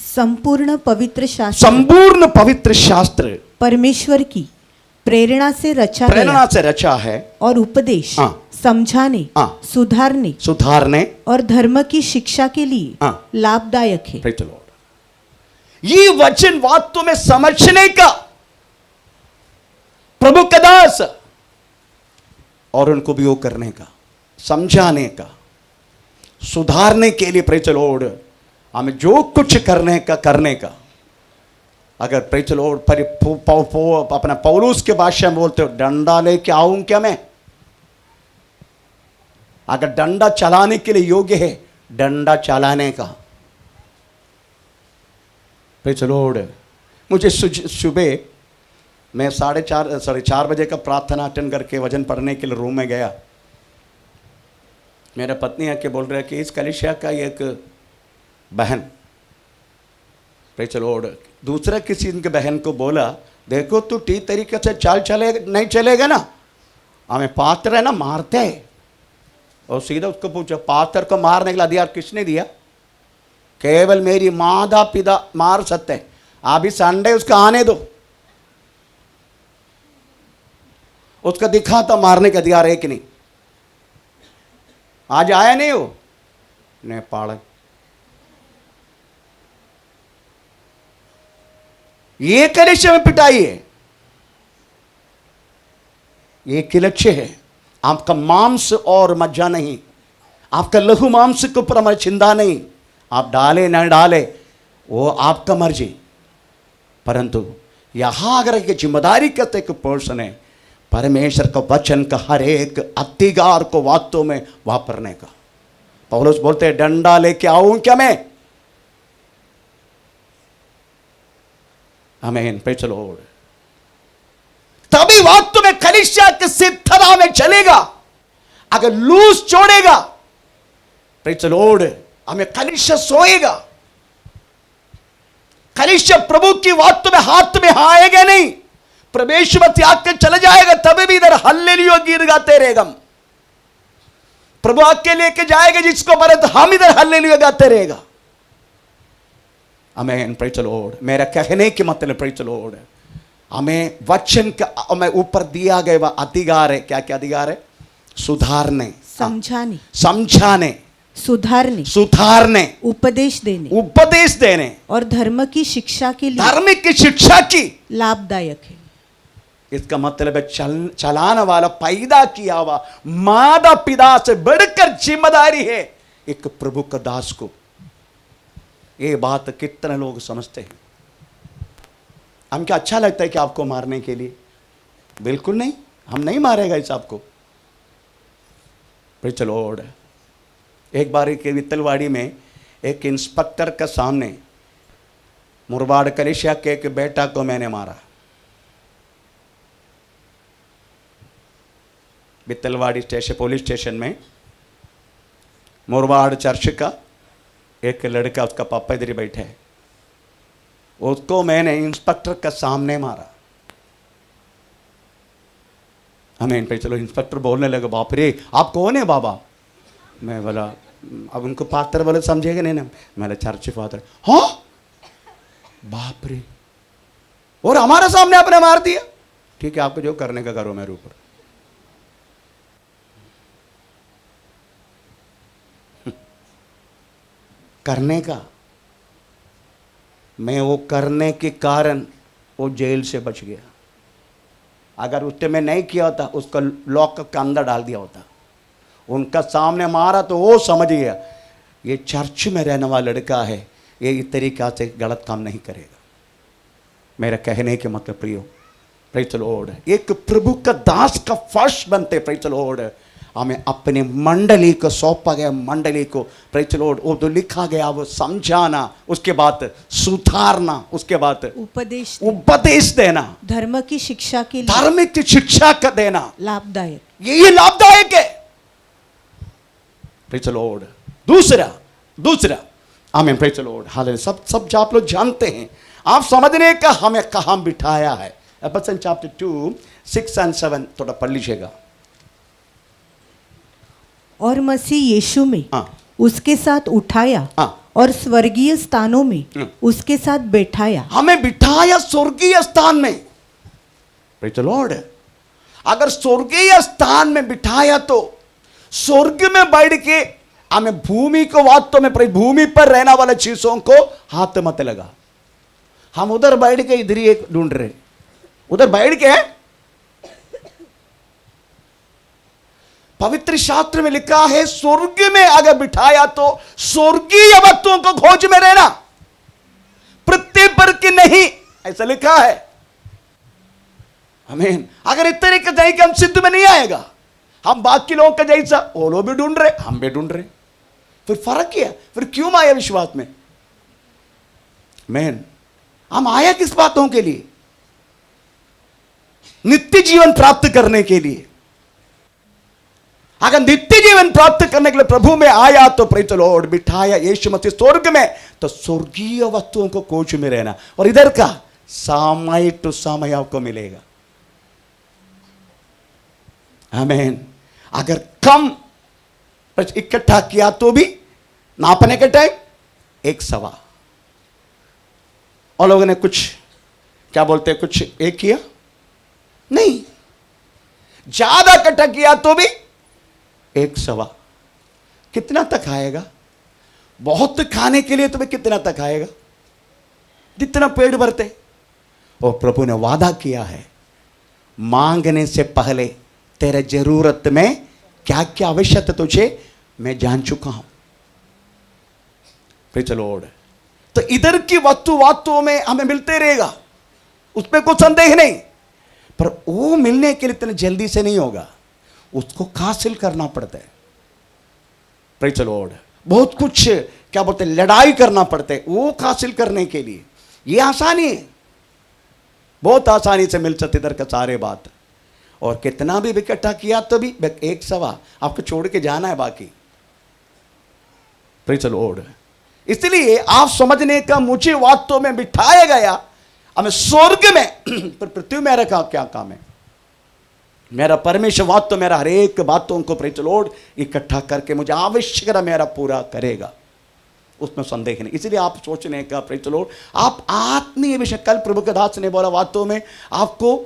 संपूर्ण पवित्र शास्त्र परमेश्वर की प्रेरणा से रचा है और उपदेश समझाने, सुधारने और धर्म की शिक्षा के लिए लाभदायक है। Praise the Lord. ये वचन वास्तव में समझने का, प्रभु का दास और उनको भी वो करने का, समझाने का, सुधारने के लिए प्रेज़ द लॉर्ड हमें जो कुछ करने का। अगर प्रेज़ द लॉर्ड अपना पौलुस के भाषा में बोलते हो, डंडा लेके आऊं क्या मैं? अगर डंडा चलाने के लिए योग्य है, डंडा चलाने का। Praise the Lord. मुझे सुबह मैं 4:30 बजे का प्रार्थना अटेंड करके वचन पढ़ने के लिए रूम में गया। मेरा पत्नी आके बोल रहा है कि इस कलिसिया का एक बहन, प्रेज़ द लॉर्ड, दूसरा किसी इनके बहन को बोला, देखो तू ठीक तरीके से चाल चले नहीं चलेगा ना, हमें पात्र है ना मारते हैं। और सीधा उसको पूछा, पात्र को मारने के लिए अधिकार किसने दिया? केवल मेरी माता पिता मार सकते हैं, अभी संडे उसका आने दो, उसका दिखा था मारने का अधिकार है कि नहीं। आज आया नहीं हो नेपाल, ये कलिसिया में पिटाई है, ये एक लक्ष्य है। आपका मांस और मज्जा नहीं, आपका लहू मांस के ऊपर हमारी चिंता नहीं, आप डाले न डाले वो आपका मर्जी। परंतु यहां अगर एक जिम्मेदारी का एक पर्सन है, परमेश्वर का वचन का हर एक अधिकार को वास्तव में वापरने का। पौलुस बोलते हैं, डंडा लेके आऊं क्या मैं? आमीन, प्रेज़ द लॉर्ड। तभी वास्तव में कलीसिया के सिद्धता में चलेगा। अगर लूज छोड़ेगा, प्रेज़ द लॉर्ड, हमें कलीसिया सोएगा, कलीसिया प्रभु की वास्तव में हाथ में आएगा नहीं, प्रवेश में त्याग के चले जाएगा, तभी भी इधर हल्लेलुया गीत गाते रहेगा। प्रभु आके लेके जाएगा जिसको मरे, तो हम इधर हल्लेलुया गाते रहेगा। आमीन, प्रेज़ द लॉर्ड। मेरा कहने की मतलब प्रेज़ द लॉर्ड, हमें वचन का हमें ऊपर दिया गया अधिकार है। क्या क्या अधिकार है? सुधारने, समझाने, समझाने, सुधारने, सुधारने, उपदेश देने, उपदेश देने और धर्म की शिक्षा के लिए, धर्म की शिक्षा की लाभदायक है। इसका मतलब है चलाने वाला, पैदा किया हुआ माता पिता से बढ़कर जिम्मेदारी है एक प्रभु का दास को। ये बात कितने लोग समझते हैं? हम क्या अच्छा लगता है कि आपको मारने के लिए? बिल्कुल नहीं, हम नहीं मारेगा इस आपको। Praise the Lord. एक बार एक वित्तलवाड़ी में एक इंस्पेक्टर के सामने मुरबाड़ कलिसिया के एक बेटा को मैंने मारा। वित्तलवाड़ी स्टेशन, पुलिस स्टेशन में मुरबाड़ चर्च का एक लड़का, उसका पापा इधर ही बैठे है, उसको मैंने इंस्पेक्टर के सामने मारा। हमें पे चलो, इंस्पेक्टर बोलने लगे, बाप रे आप कौन है बाबा? मैं बोला, अब उनको पात्र बोले समझेगा नहीं ना, मैं चर्च फादर। हाँ, बाप रे, और हमारे सामने आपने मार दिया। ठीक है, आपको जो करने का करो मेरे ऊपर। करने का, मैं वो करने के कारण वो जेल से बच गया। अगर उसने मैं नहीं किया होता, उसको लॉक के अंदर डाल दिया होता। उनका सामने मारा तो वो समझ गया ये चर्च में रहने वाला लड़का है, ये इस तरीका से गलत काम नहीं करेगा। मेरा कहने के मतलब प्रियो, प्रेज़ द लॉर्ड, एक प्रभु का दास का फर्श बनते, प्रेज़ द लॉर्ड, हमें अपनी मंडली को सौंपा गया, मंडली को प्रेज़ द लॉर्ड वो तो लिखा गया, वो समझाना, उसके बाद सुधारना, उसके बाद उपदेश देना, धर्म की शिक्षा के लिए, धर्म की शिक्षा का देना लाभदायक, ये लाभदायक है। Praise the Lord. दूसरा आमीन, प्रेज़ द लॉर्ड, हालेलुया। सब आप लोग जानते हैं, आप समझने का हमें कहां बिठाया है। एफेसियंस चैप्टर 2 6 और 7 थोड़ा पढ़ लीजिएगा। और मसीह यीशु में उसके साथ उठाया और स्वर्गीय स्थानों में उसके साथ बैठाया। हमें बिठाया स्वर्गीय स्थान में, प्रेज़ द लॉर्ड। अगर स्वर्गीय स्थान में बिठाया तो स्वर्ग में बैठ के हमें भूमि को वास्तव में भूमि पर रहने वाले चीजों को हाथ मत लगा। हम उधर बैठ के इधर ही ढूंढ रहे, उधर बैठ के पवित्र शास्त्र में लिखा है स्वर्ग में अगर बिठाया तो स्वर्गीय वस्तुओं को खोज में रहना, पृथ्वी पर की नहीं, ऐसा लिखा है। आमीन। अगर इस तरीके से कि हम सिद्ध में नहीं आएगा, हम बाकी लोगों का जैसा वो लोग भी ढूंढ रहे, हम भी ढूंढ रहे, फिर फर्क क्या? फिर क्यों आया विश्वास में? मैन, हम आया किस बातों के लिए? नित्य जीवन प्राप्त करने के लिए। अगर नित्य जीवन प्राप्त करने के लिए प्रभु में आया तो प्रेज़ द लॉर्ड, बिठाया यीशु मसीह स्वर्ग में, तो स्वर्गीय वस्तुओं को खोज में रहना, और इधर का समय टू समय आपको मिलेगा। आमीन। अगर कम इकट्ठा किया तो भी नापने के टाइम 1 सवा, और लोगों ने कुछ क्या बोलते हैं, कुछ एक किया नहीं, ज्यादा इकट्ठा किया तो भी 1 सवा। कितना तक आएगा? बहुत खाने के लिए तुम्हें कितना तक आएगा? जितना पेट भरते। और प्रभु ने वादा किया है, मांगने से पहले तेरे जरूरत में क्या क्या आवश्यक है तुझे मैं जान चुका हूं। Praise the Lord. तो इधर की वस्तुओं में हमें मिलते रहेगा, उसमें कोई संदेह नहीं, पर वो मिलने के लिए इतने जल्दी से नहीं होगा, उसको हासिल करना पड़ता है। Praise the Lord. बहुत कुछ क्या बोलते हैं, लड़ाई करना पड़ता है वो हासिल करने के लिए। ये आसानी है, बहुत आसानी से मिल सकते इधर का सारे बात। और कितना भी इकट्ठा किया तो भी 1 सवा आपको छोड़ के जाना है बाकी। Praise the Lord. इसलिए आप समझने का, मुझे वास्तव में बिठाया गया हमें स्वर्ग में, पर पृथ्वी में मेरा क्या काम है? मेरा परमेश्वर वास्तव मेरा हर एक बातों को प्रेज़ द लॉर्ड इकट्ठा करके मुझे आवश्यकता मेरा पूरा करेगा, उसमें संदेह नहीं। इसलिए आप सोचने का प्रेज़ द लॉर्ड, आप आत्मीय विषय, कल प्रभु के दास ने बोला वास्तव में आपको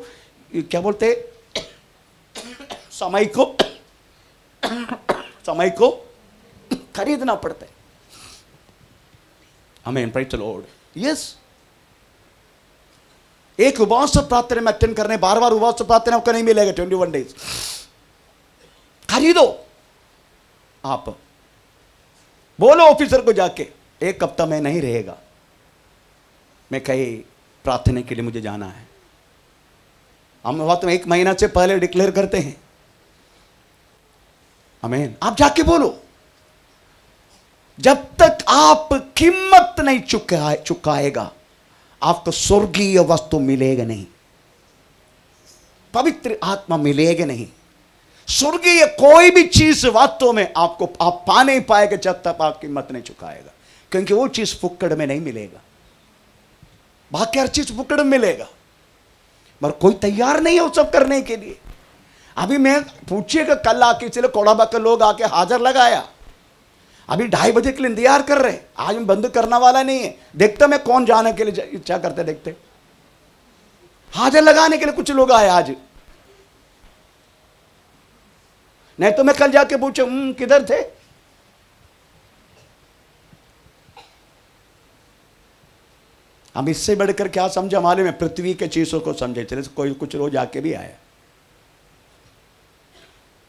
क्या बोलते, समय को खरीदना पड़ता है। आमीन। Praise the Lord. यस, एक उपवास प्रार्थना में अटेंड करने, बार उपवास प्रार्थना आपको नहीं मिलेगा 21 डेज। खरीदो। आप बोलो ऑफिसर को जाके 1 हफ्ता में नहीं रहेगा, मैं कहीं प्रार्थना के लिए मुझे जाना है। हम वास्तव में 1 महीना से पहले डिक्लेयर करते हैं। आमीन। आप जाके बोलो। जब तक आप कीमत नहीं चुकाएगा आपको स्वर्गीय वस्तु मिलेगा नहीं, पवित्र आत्मा मिलेगा नहीं, स्वर्गीय कोई भी चीज वास्तव में आपको आप पा नहीं पाएगा जब तक आप कीमत नहीं चुकाएगा, क्योंकि वो चीज फुक्कड़ में नहीं मिलेगा। बाकी हर चीज फुक्कड़ में मिलेगा, मगर कोई तैयार नहीं है वो सब करने के लिए। अभी मैं पूछिएगा, कल आके चलो कोड़ाबा के लोग आके हाजिर लगाया, अभी 2:30 बजे के लिए इंतजार कर रहे। आज मैं बंद करने वाला नहीं है, देखते मैं कौन जाने के लिए इच्छा करते, देखते हाजिर लगाने के लिए कुछ लोग आए आज, नहीं तो मैं कल जाके पूछे किधर थे। हम इससे बढ़कर क्या समझा मालूम है? पृथ्वी के चीजों को समझे चले। कोई कुछ लोग जाके भी आया।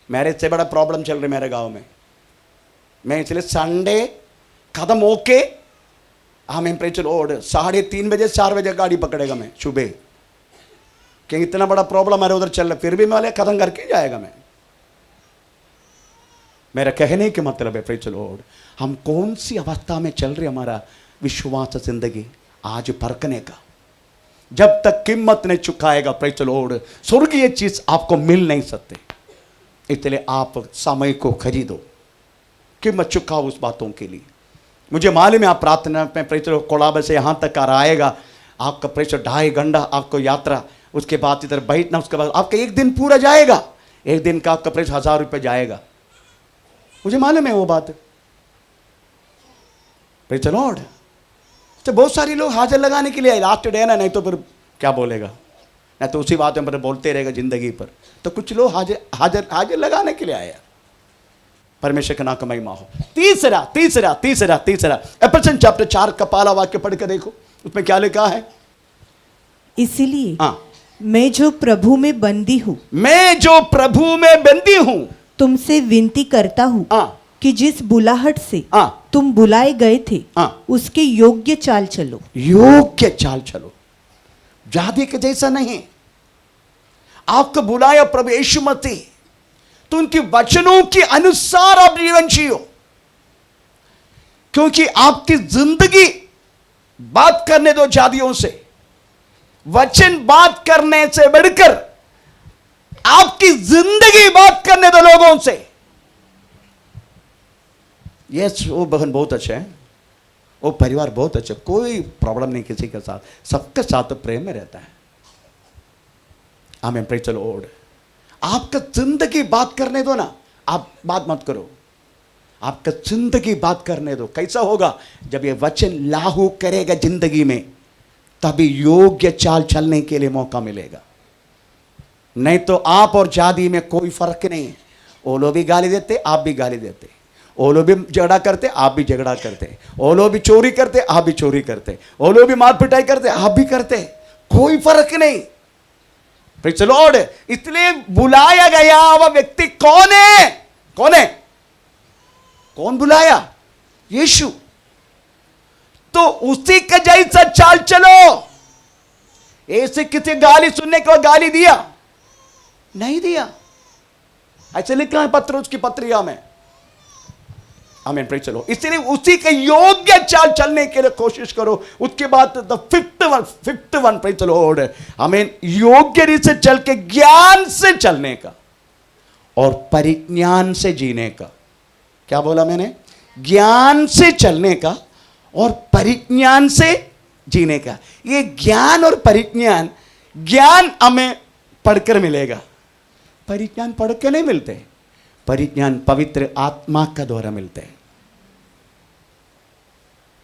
मैरिज से बड़ा प्रॉब्लम चल रही मेरे गांव में। मैं इसलिए संडे खत्म होके हमें प्रेज़ द लॉर्ड 3:30 बजे 4 बजे गाड़ी पकड़ेगा मैं सुबह, कि इतना बड़ा प्रॉब्लम मेरे उधर चल रहा, फिर भी मैं खत्म करके जाएगा। मैं मेरा कहने के मतलब है प्रेज़ द लॉर्ड, हम कौन सी अवस्था में चल रहे, हमारा विश्वास जिंदगी आज परखने का। जब तक कीमत नहीं चुकाएगा प्रेज़ द लॉर्ड, स्वर्गीय चीज आपको मिल नहीं सकते। इसलिए आप समय को खरीदो, कीमत चुकाओ उस बातों के लिए। मुझे मालूम है आप प्रार्थना में प्रेज़ द लॉर्ड कोड़ाबा से यहाँ तक आएगा, आपका प्रेज़ द लॉर्ड 2.5 घंटा आपको यात्रा, उसके बाद इधर बैठना, उसके बाद आपका 1 दिन पूरा जाएगा। 1 दिन का आपका प्रेज़ 1000 रुपये जाएगा, मुझे मालूम है वो बात। Praise the Lord. तो बहुत सारे लोग हाजिर लगाने के लिए आए, लास्ट डे ना, नहीं तो फिर क्या बोलेगा, नहीं तो उसी बात में बोलते रहेगा जिंदगी पर। तो कुछ लोग हाजिर लगाने के लिए आया। परमेश्वर का नाम का महिमा हो। तीसरा एफेसियंस चैप्टर 4 का पहला वाक्य पढ़ के देखो, उसमें क्या लिखा है? इसलिए मैं जो प्रभु में बंदी हूँ तुमसे विनती करता हूँ कि जिस बुलाहट से तुम बुलाए गए थे उसके योग्य चाल चलो। जादू के जैसा नहीं, आपको बुलाया प्रभु यीशु मसीह, तो उनके वचनों के अनुसार आप जीवन जियो, क्योंकि आपकी जिंदगी बात करने दो जादियों से, वचन बात करने से बढ़कर आपकी जिंदगी बात करने दो लोगों से। यस वो बहन बहुत अच्छा है, वो परिवार बहुत अच्छा, कोई प्रॉब्लम नहीं किसी के साथ, सबके साथ प्रेम में रहता है। आमीन, प्रेज़ द लॉर्ड। आपका जिंदगी बात करने दो ना, आप बात मत करो, आपका जिंदगी बात करने दो। कैसा होगा जब ये वचन लागू करेगा जिंदगी में, तभी योग्य चाल चलने के लिए मौका मिलेगा। नहीं तो आप और जादी में कोई फर्क नहीं है। वो लोग भी गाली देते, आप भी गाली देते, वो लोग भी झगड़ा करते, आप भी झगड़ा करते, वो लोग भी चोरी करते, आप भी चोरी करते, वो लोग भी मार पिटाई करते, आप भी करते, कोई फर्क नहीं। Praise the Lord. इसलिए बुलाया गया वह व्यक्ति कौन है? कौन है? कौन बुलाया? यीशु। तो उसी का जैसा चाल चलो। ऐसे किसी गाली सुनने को गाली दिया नहीं दिया, ऐसे लिखा है पत्रोस की पत्रिका में। आमीन, प्रेज़ द लॉर्ड। इसलिए उसी के योग्य चाल चलने के लिए कोशिश करो। उसके बाद the fifth one praise the Lord, आमीन, योग्य रीत से चल के ज्ञान से चलने का और परिज्ञान से जीने का। क्या बोला मैंने? ज्ञान से चलने का और परिज्ञान से जीने का। ये ज्ञान और परिज्ञान, ज्ञान हमें पढ़कर मिलेगा, परिज्ञान पढ़ के नहीं मिलते, परिज्ञान पवित्र आत्मा का द्वारा मिलते हैं।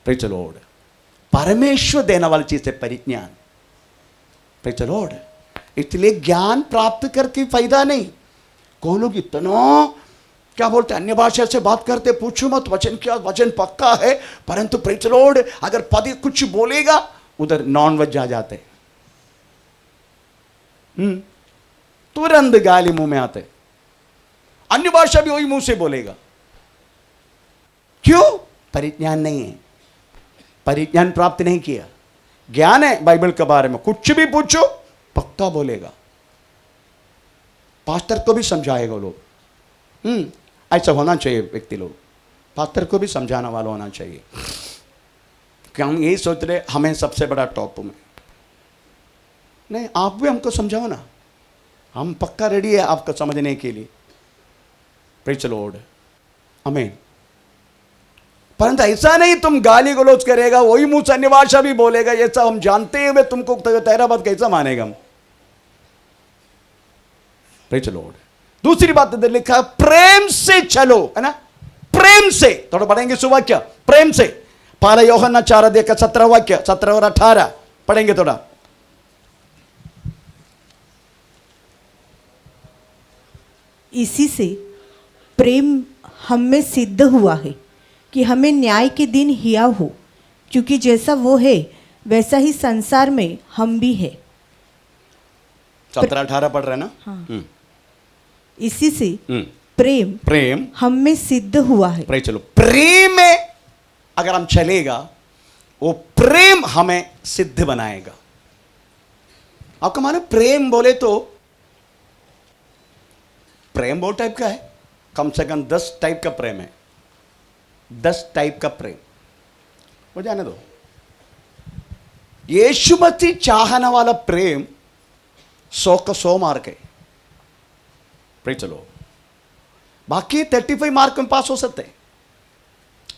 Praise the Lord. परमेश्वर देने वाली चीज है परिज्ञान। Praise the Lord. इसलिए ज्ञान प्राप्त करके फायदा नहीं। कोई लोग इतना क्या बोलते, अन्य भाषा से बात करते, पूछो मत वचन क्या, वचन पक्का है, परंतु प्रेज़ द लॉर्ड अगर पति कुछ बोलेगा उधर नॉन वेज आ जाते, तुरंत गाली मुंह में आते, अन्य भाषा भी वही मुंह से बोलेगा। क्यों? परिज्ञान नहीं है, परिज्ञान प्राप्त नहीं किया। ज्ञान है बाइबल के बारे में, कुछ भी पूछो पक्का बोलेगा, पास्टर को भी समझाएगा लोग। ऐसा होना चाहिए व्यक्ति लोग, पास्टर को भी समझाने वाला होना चाहिए। कि हम यही सोच रहे हमें सबसे बड़ा टॉप में, नहीं, आप भी हमको समझाओ ना, हम पक्का रेडी है आपको समझने के लिए। Praise the Lord. आमीन। परंतु ऐसा नहीं तुम गाली गलौज करेगा, वही मुंह से अन्य भाषा भी बोलेगा, ऐसा हम जानते हुए तुमको तेरा बात कैसा मानेगा हम? Praise the Lord. दूसरी बात इधर लिखा है, प्रेम से चलो, है ना? प्रेम से, थोड़ा पढ़ेंगे सुवाक्य, प्रेम से। पहला यूहन्ना 4 का 17 वाक्य, 17 और 18 पढ़ेंगे थोड़ा। इसी से प्रेम हम में सिद्ध हुआ है कि हमें न्याय के दिन हिया हो, क्योंकि जैसा वो है वैसा ही संसार में हम भी है। 17-18 पढ़ रहे हैं ना? हाँ। इसी से प्रेम हम में सिद्ध हुआ है। प्रेम, चलो, प्रेम में अगर हम चलेगा, वो प्रेम हमें सिद्ध बनाएगा। आपको मालूम प्रेम बोले तो प्रेम बहुत टाइप का है, कम से कम 10 टाइप का प्रेम है, 10 टाइप का प्रेम। वो जाने दो। यीशु मसीह चाहने वाला प्रेम 100 का 100 मार्क है। Praise the Lord. बाकी 35 मार्क में पास हो सकते हैं,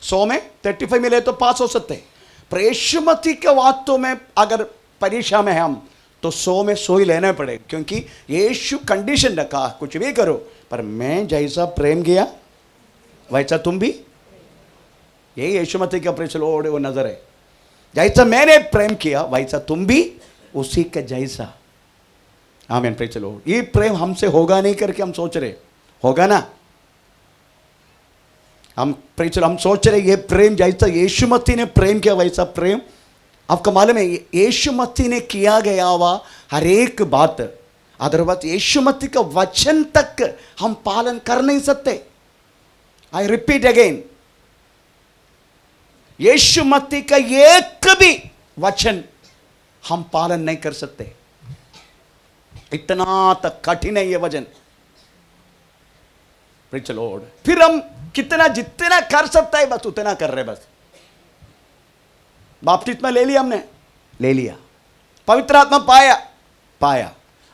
100 में 35 मिले तो पास हो सकते हैं। पर यीशु मसीह के वास्तव में अगर परीक्षा में हम तो 100 में 100 ही लेना पड़ेगा, क्योंकि यीशु कंडीशन रखा, कुछ भी करो पर मैं जैसा प्रेम किया वैसा तुम भी। यही यीशु मसीह का प्रेज़ द लॉर्ड वो नजर है, जैसा मैंने प्रेम किया वैसा तुम भी उसी का जैसा। आमीन, प्रेज़ द लॉर्ड। ये प्रेम हमसे होगा नहीं करके हम सोच रहे, होगा ना? हम सोच रहे ये प्रेम जैसा यीशु मसीह ने प्रेम किया वैसा प्रेम। आपको मालूम है यीशु मसीह ने किया गया हुआ हर एक बात, अदरवाइज यीशु मसीह का वचन तक हम पालन कर नहीं सकते। आई रिपीट अगेन, यीशु मसीह का एक भी वचन हम पालन नहीं कर सकते, इतना तक कठिन है ये वचन। Praise the Lord. फिर हम कितना जितना कर सकता है बस उतना कर रहे। बस बपतिस्मा ले लिया हमने, ले लिया, पवित्र आत्मा पाया,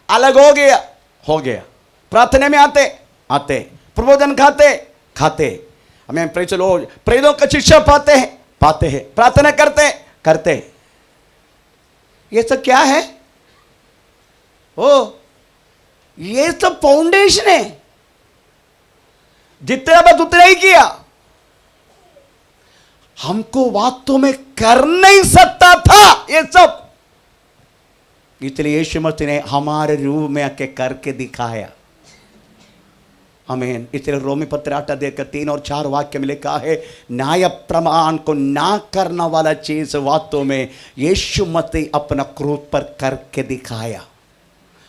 अलग हो गया, प्रार्थना में आते, प्रबोधन खाते, हमें प्रेज द लॉर्ड प्रेरितों का शिक्षा पाते हैं प्रार्थना करते हैं। ये सब क्या है? ये सब फाउंडेशन है। जितना बस उतना ही किया, हमको वास्तव में कर नहीं सकता था ये सब, इसलिए यीशु मसीह ने हमारे रूप में आके करके दिखाया। आमीन। इसलिए रोमी पत्र 8 देखकर 3 और 4 वाक्य में लिखा है, न्याय प्रमाण को ना करने वाला चीज वास्तव में यीशु मसीह अपना क्रूस पर करके दिखाया,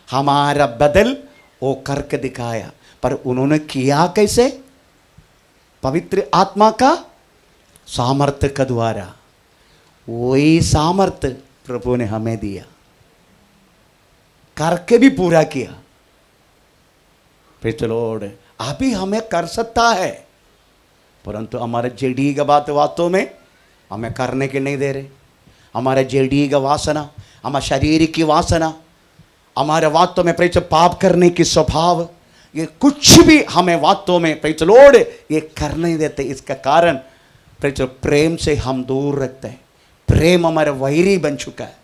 हमारा बदल वो करके दिखाया। पर उन्होंने किया कैसे? पवित्र आत्मा का सामर्थ्य के द्वारा। वही सामर्थ्य प्रभु ने हमें दिया, करके भी पूरा किया। Praise the Lord. अभी हमें कर सकता है, परंतु हमारे जेडी का बात वास्तव में हमें करने के नहीं दे रहे। हमारे जेडी का वासना, हमारे शरीर की वासना, हमारे वास्तव में प्रेज़ पाप करने की स्वभाव, ये कुछ भी हमें वास्तव में प्रेज़ द लॉर्ड ये कर नहीं देते। इसका कारण प्रेज़ प्रेम से हम दूर रखते हैं। प्रेम हमारा वैरी बन चुका है।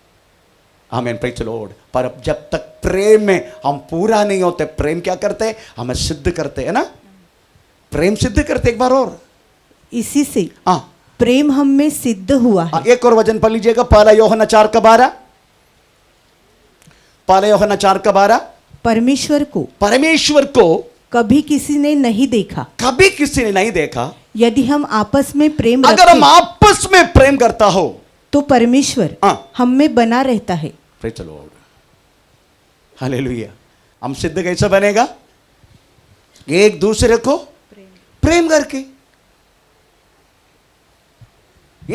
आमीन। Praise the Lord. पर जब तक प्रेम में हम पूरा नहीं होते, प्रेम क्या करते हैं? हमें सिद्ध करते हैं ना, प्रेम सिद्ध करते। एक बार और इसी से प्रेम हम में सिद्ध हुआ है। एक और वचन पढ़ लीजिएगा, पहला यूहन्ना 4:12। पहला यूहन्ना 4:12। परमेश्वर को कभी किसी ने नहीं देखा, कभी किसी ने नहीं देखा। यदि हम आपस में प्रेम अगर हम आपस में प्रेम करता हो तो परमेश्वर हम में बना रहता है। Praise the Lord. हालेलुया। हम सिद्ध कैसे बनेगा? एक दूसरे को प्रेम करके।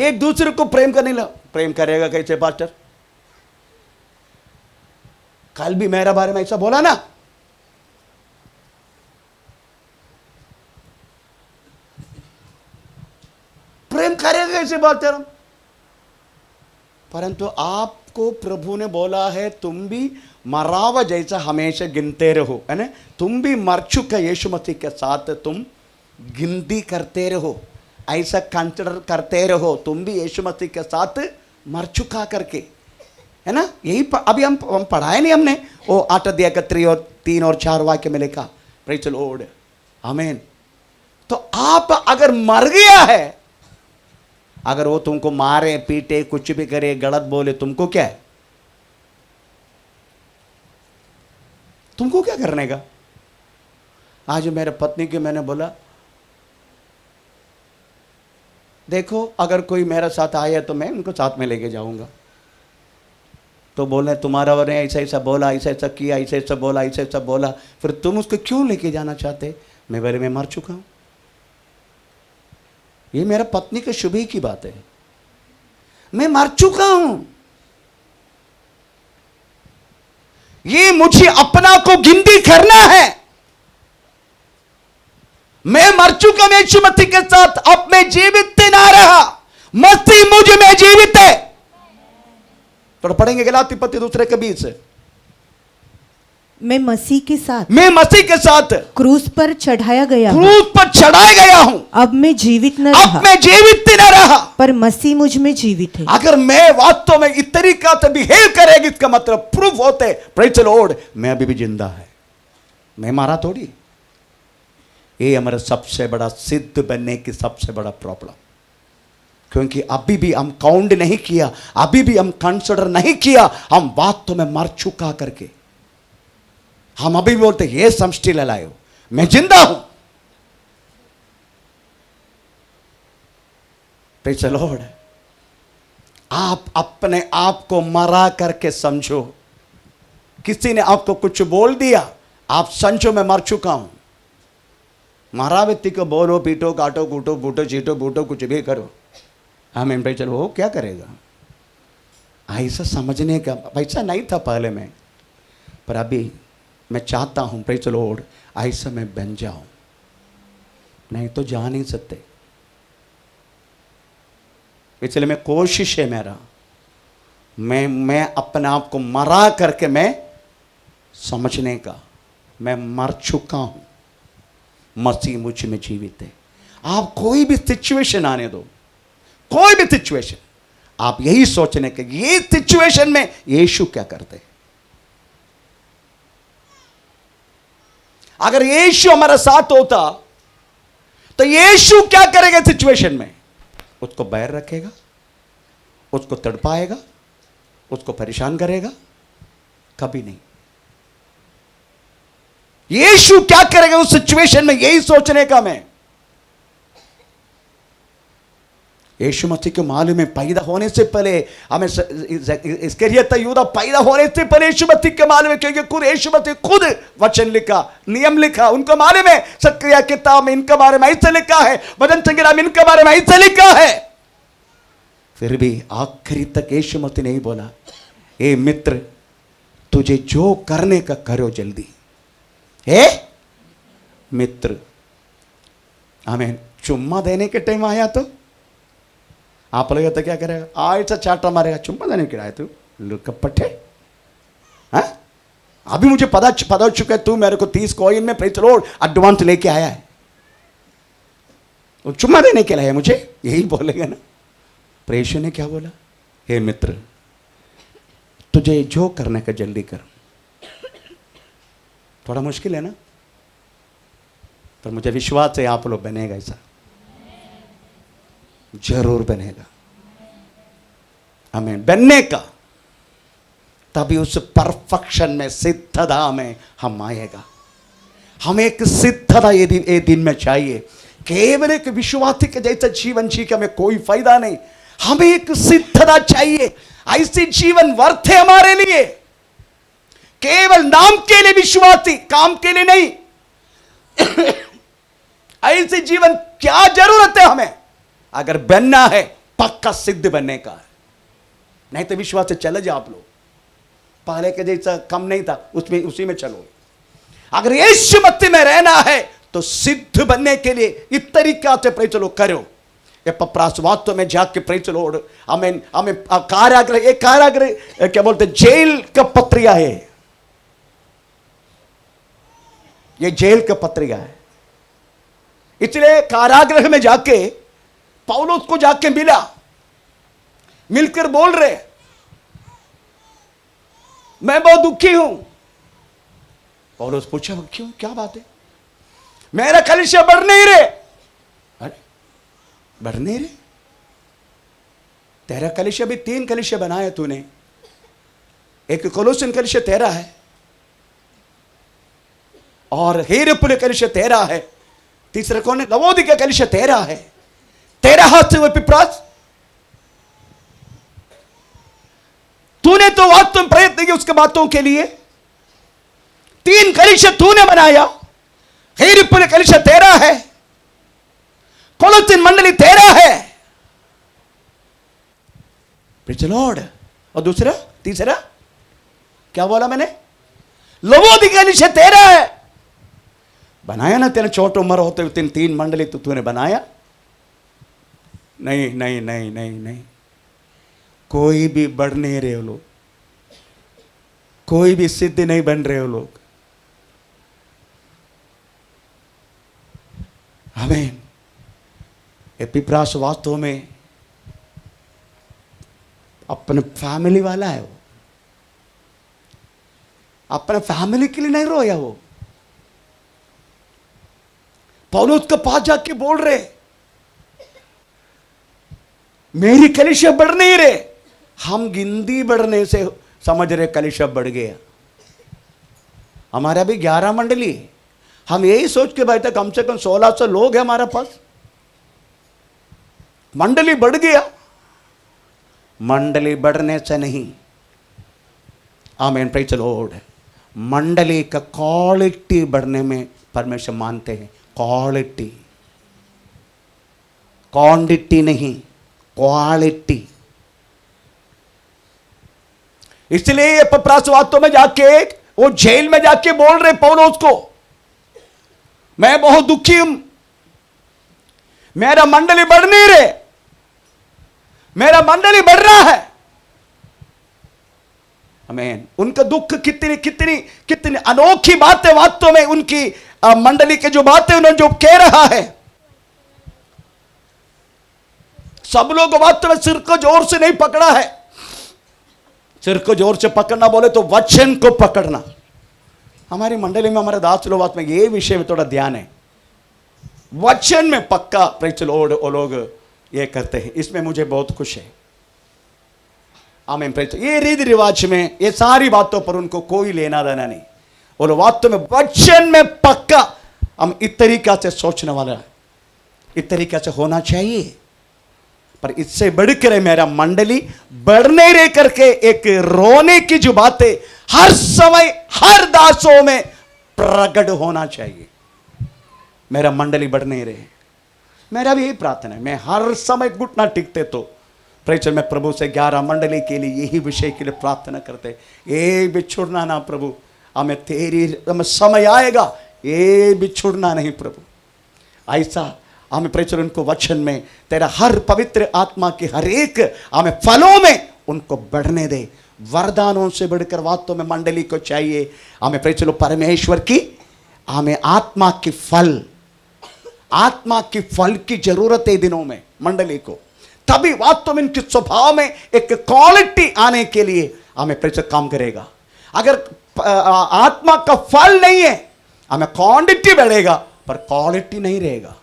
एक दूसरे को प्रेम करने लगा। प्रेम करेगा कैसे पास्टर? कल भी मेरे बारे में ऐसा बोला ना, प्रेम करेगा कैसे पास्टर? परंतु आपको प्रभु ने बोला है तुम भी मरावा जैसा हमेशा गिनते रहो, है ना। तुम भी मर चुके यीशु मसीह के साथ तुम गिनती करते रहो, ऐसा कंसिडर करते रहो। तुम भी यीशु मसीह के साथ मर चुका करके, है ना। यही अभी हम पढ़ाए नहीं हमने, वो 8 अध्याय 3 और 4 वाक्य में लिखा। Praise the Lord. आमीन। तो आप अगर मर गया है, अगर वो तुमको मारे पीटे कुछ भी करे गलत बोले, तुमको क्या है? तुमको क्या करने का? आज मेरे पत्नी के मैंने बोला, देखो अगर कोई मेरे साथ आया तो मैं उनको साथ में लेके जाऊंगा। तो बोले तुम्हारा ने ऐसा ऐसा बोला, ऐसा ऐसा किया, ऐसा ऐसा बोला, ऐसा ऐसा बोला, फिर तुम उसको क्यों लेके जाना चाहते? मैं बोले मैं मर चुका हूं। ये मेरा पत्नी के शुभी की बात है। मैं मर चुका हूं। ये मुझे अपना को गिनती करना है। मैं मर चुका, मैं यीशु मसीह के साथ। अब मैं जीवित ना रहा, मसीह मुझ में जीवित है। तो पढ़ेंगे गलाती पत्री 2:20। मैं मसीह के साथ क्रूस पर चढ़ाया गया हूं। अब मैं जीवित न रहा, पर मसीह मुझ में जीवित है। अगर मैं वास्तव में इस तरीका से बिहेव करेगी, इसका मतलब प्रूफ होते प्रेज़ द लॉर्ड मैं अभी भी जिंदा है, मैं मारा थोड़ी। ये हमारा सबसे बड़ा सिद्ध बनने की सबसे बड़ा प्रॉब्लम, क्योंकि अभी भी हम काउंट नहीं किया, अभी भी हम कंसिडर नहीं किया, हम वास्तव में मर चुका करके हम अभी भी बोलते ये सम स्टिल अलाइव, मैं जिंदा हूं। Praise the Lord. आप अपने आप को मरा करके समझो। किसी ने आपको कुछ बोल दिया, आप समझो मैं मर चुका हूं। मरा व्यक्ति को बोलो, पीटो, काटो, कूटो, बूटो, चीटो, बूटो, कुछ भी करो, हमें भाई चलो वो क्या करेगा? ऐसा समझने का वैसा नहीं था पहले में, पर अभी मैं चाहता हूं प्रेज़ द लॉर्ड ऐसा मैं बन जाऊं, नहीं तो जा नहीं सकते। इसलिए मैं कोशिश है मेरा, मैं अपने आप को मरा करके मैं समझने का, मैं मर चुका हूं, मसीह मुझ में जीवित है। आप कोई भी सिचुएशन आने दो, कोई भी सिचुएशन, आप यही सोचने के ये सिचुएशन में यीशु क्या करते हैं। अगर यीशु हमारा साथ होता तो यीशु क्या करेगा सिचुएशन में? उसको बैर रखेगा, उसको तड़पाएगा, उसको परेशान करेगा? कभी नहीं। यीशु क्या करेगा उस सिचुएशन में, यही सोचने का मैं। यीशु मसीह को मालूम है पैदा होने से पहले, हमें इस्करियोत यूदा पैदा होने से पहले यीशु मसीह के मालूम है, क्योंकि खुद यीशु मसीह खुद वचन लिखा, नियम लिखा, उनको मालूम है। सत्क्रिया किताब में इनके बारे में ऐसे लिखा है, वचन संहिता में इनके बारे में ऐसे लिखा है। फिर भी आखिरी तक यीशु मसीह नहीं बोला, ए मित्र तुझे जो करने का करो जल्दी। हे मित्र, हमें चुम्मा देने के टाइम आया तो आप लोग तो क्या करेगा? ऐसा चाटा मारेगा, चुम्मा देने के आया तू कपट है। हाँ? अभी मुझे पता हो चुका है तू मेरे को 30 कॉइन में प्रेज लॉर्ड एडवांस लेके आया है, वो चुम्मा देने के लिए है मुझे, यही बोलेगा ना। प्रेषु ने क्या बोला? हे मित्र तुझे जो करने का जल्दी कर। थोड़ा मुश्किल है ना, पर मुझे विश्वास है आप लोग बनेगा, ऐसा जरूर बनेगा। हमें बनने का, तभी उस परफेक्शन में, सिद्धता में हम आएगा। हमें एक सिद्धता ये दिन में चाहिए। केवल एक विश्वासी के जैसा जीवन जी के हमें कोई फायदा नहीं, हमें एक सिद्धता चाहिए। ऐसी जीवन वर्थ है हमारे लिए, केवल नाम के लिए विश्वासी, काम के लिए नहीं। ऐसे जीवन क्या जरूरत है हमें? अगर बनना है पक्का सिद्ध बनने का है, नहीं तो विश्वास से चले जाओ आप लोग। पहले के जैसा कम नहीं था, उसमें उसी में चलो। अगर यीशु मसीह में रहना है तो सिद्ध बनने के लिए इस तरीका से प्रेज लो करो। ये पप्रासवात्व में जाके प्रेज लॉर्ड, हमें कारागृह, एक कारागृह क्या बोलते, जेल का पत्रिका है, ये जेल का पत्रिका है। इसलिए कारागृह में जाके पौलुस को जाके मिला, मिलकर बोल रहे मैं बहुत दुखी हूं। पौलुस पूछा क्यों, क्या बात है? मेरा कलीसिया बढ़ नहीं रहे। अरे बढ़ नहीं रहे? तेरा कलीसिया भी 3 कलीसिया बनाया तूने, एक कोलोसियन कलीसिया तेरा है और हियरापोलिस कलीसिया तेरा है, तीसरा कौन है? लवोदिकिया कलीसिया तेरा है। तेरा हाथ से वो पिपरास, तूने तो वास्तव में प्रयत्न किया उसके बातों के लिए। 3 कलीसिया तूने बनाया, हियरापोलिस कलीसिया तेरा है, कोलोसियन मंडली तेरा है। Praise the Lord. और दूसरा, तीसरा क्या बोला मैंने? लवोदिकिया कलीसिया तेरा है। बनाया ना तेरे छोटी उम्र होते हुए 3 मंडली तो तूने बनाया? नहीं नहीं नहीं नहीं नहीं, कोई भी बढ़ नहीं रहे हो लोग, कोई भी सिद्ध नहीं बन रहे हो लोग। आमीन। एपिप्रास वास्तव में अपने फैमिली वाला है, वो अपने फैमिली के लिए नहीं रोया। वो पौलुस के पास जाके बोल रहे मेरी कलीसिया बढ़ नहीं रहे। हम गिनती बढ़ने से समझ रहे कलीसिया बढ़ गया। हमारा भी 11 मंडली, हम यही सोच के बैठे कम से कम 1600 लोग हैं हमारे पास, मंडली बढ़ गया। मंडली बढ़ने से नहीं, आमीन, प्रेज़ द लॉर्ड। मंडली का क्वालिटी बढ़ने में परमेश्वर मानते हैं। क्वालिटी, क्वांटिटी नहीं, क्वालिटी। इसलिए एपिफ्रास में जाके वो जेल में जाके बोल रहे पौलुस को, मैं बहुत दुखी हूं, मेरा मंडली बढ़ नहीं रहे, मेरा मंडली बढ़ रहा है। आमीन। उनका दुख कितनी कितनी कितनी अनोखी बातें वास्तव में, उनकी मंडली के जो बातें उन्होंने जो कह रहा है, सब लोग वास्तव में सिर को जोर से नहीं पकड़ा है। सिर को जोर से पकड़ना बोले तो वचन को पकड़ना। हमारी मंडली में हमारे दास लोग वास्तव में ये विषय में थोड़ा ध्यान है, वचन में पक्का प्रेज द लॉर्ड वो लोग ये करते हैं। इसमें मुझे बहुत खुश है। आमीन। प्रेज। ये रीति रिवाज में ये सारी बातों पर उनको कोई लेना देना नहीं। वो लोग वास्तव में वचन में पक्का हम इस तरीका से सोचने वाला है, इस तरीका से होना चाहिए। पर इससे बढ़कर मेरा मंडली बढ़ने रह करके एक रोने की जो बातें हर समय हर दासों में प्रकट होना चाहिए। मेरा मंडली बढ़ने रहे, मेरा भी यही प्रार्थना है। मैं हर समय घुटना टिकते तो प्रेज में प्रभु से 11 मंडली के लिए यही विषय के लिए प्रार्थना करते, ये बिछुड़ना ना प्रभु, हमें तेरी समय आएगा ये बिछुड़ना नहीं प्रभु। ऐसा हमें प्रेज उनको वचन में तेरा हर पवित्र आत्मा के हर एक हमें फलों में उनको बढ़ने दे। वरदानों से बढ़कर वास्तव में मंडली को चाहिए हमें प्रेज परमेश्वर की हमें आत्मा की फल, आत्मा की फल की जरूरत है दिनों में मंडली को। तभी वास्तव में इनके स्वभाव में एक क्वालिटी आने के लिए हमें प्रेज काम करेगा। अगर आत्मा का फल नहीं है हमें क्वांटिटी बढ़ेगा पर क्वालिटी नहीं रहेगा।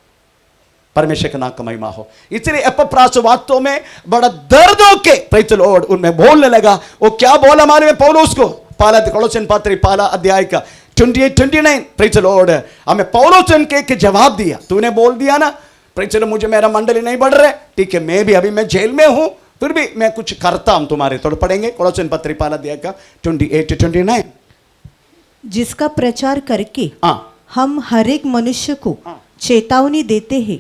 परमेश्वर का नाम का महिमा हो। इसलिए एपफ्रास वास्तव में बड़ा दर्द होके प्रेज द लॉर्ड उनमें बोलने लगा। वो क्या बोला मालूम है पौलुस को? पहला कोलोसियन पत्र पहला अध्याय का 28-29 प्रेज द लॉर्ड हमें पौलुस ने एक जवाब दिया। तूने बोल दिया ना प्रेज द लॉर्ड मुझे मेरा मंडली नहीं बढ़ रहा, ठीक है, मैं भी अभी मैं जेल में हूं फिर भी मैं कुछ करता हूं तुम्हारे। थोड़ा पढ़ेंगे कोलोसियन पत्र पहला अध्याय का 28-29। जिसका प्रचार करके हम हर एक मनुष्य को चेतावनी देते हैं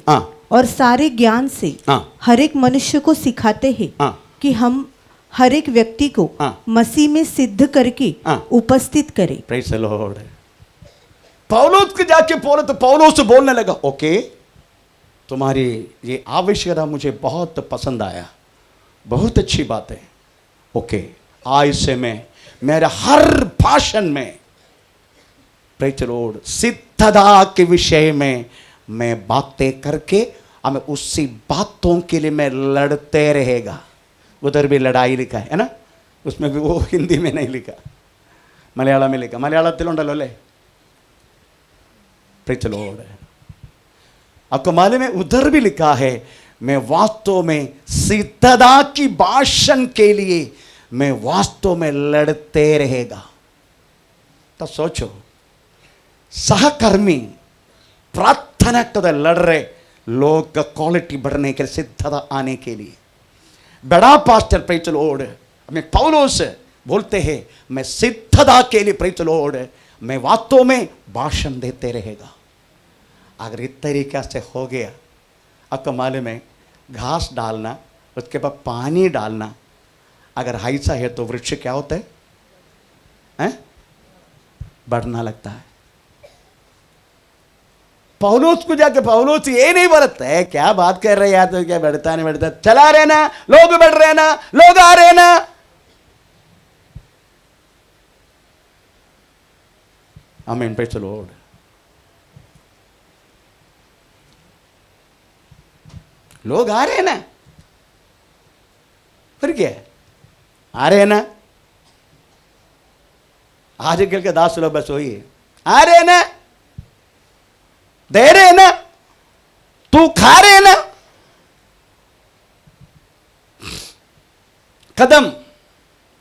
और सारे ज्ञान से हर एक मनुष्य को सिखाते हैं कि हम हर एक व्यक्ति को मसीह में सिद्ध करके उपस्थित करें। Praise the Lord. पौलुस को जाके बोले तो पौलुस बोलने लगा, ओके तुम्हारी ये आवश्यकता मुझे बहुत पसंद आया, बहुत अच्छी बात है। ओके आज से मैं मेरे हर भाषण में प्रेज द लॉर्ड सिद्धता के विषय में मैं बातें करके हमें उसी बातों के लिए मैं लड़ते रहेगा। उधर भी लड़ाई लिखा है ना, उसमें भी वो हिंदी में नहीं लिखा, मलयालम में लिखा। Malayalam praise the Lord. आपको मालूम है उधर भी लिखा है मैं वास्तव में सिद्धता की भाषण के लिए मैं वास्तव में लड़ते रहेगा। तो सोचो सहकर्मी प्रार्थना कदर लड़ रहे लोग का क्वालिटी बढ़ने के लिए, सिद्धता आने के लिए। बड़ा पास्टर प्रेज द लॉर्ड हमें पौलुस बोलते हैं मैं सिद्धता के लिए प्रेज द लॉर्ड मैं वास्तव में भाषण देते रहेगा। अगर इस तरीका से हो गया, आपको मालूम है घास डालना उसके बाद पानी डालना अगर ऐसा है तो वृक्ष क्या होता है? बढ़ना लगता है। पौलुस को जाके पौलुस ये नहीं बरतता है, क्या बात कर रहे यार, तो क्या बढ़ता नहीं बढ़ता, चला रहे ना, लोग बढ़ रहे ना, लोग आ रहे ना। आमीन। Praise the Lord. लोग आ रहे हैं ना, फिर क्या आ रहे हैं ना। आज कल के दास लोग बस वही है, आ रहे हैं ना, दे रहे ना, तू खा रहे ना, कदम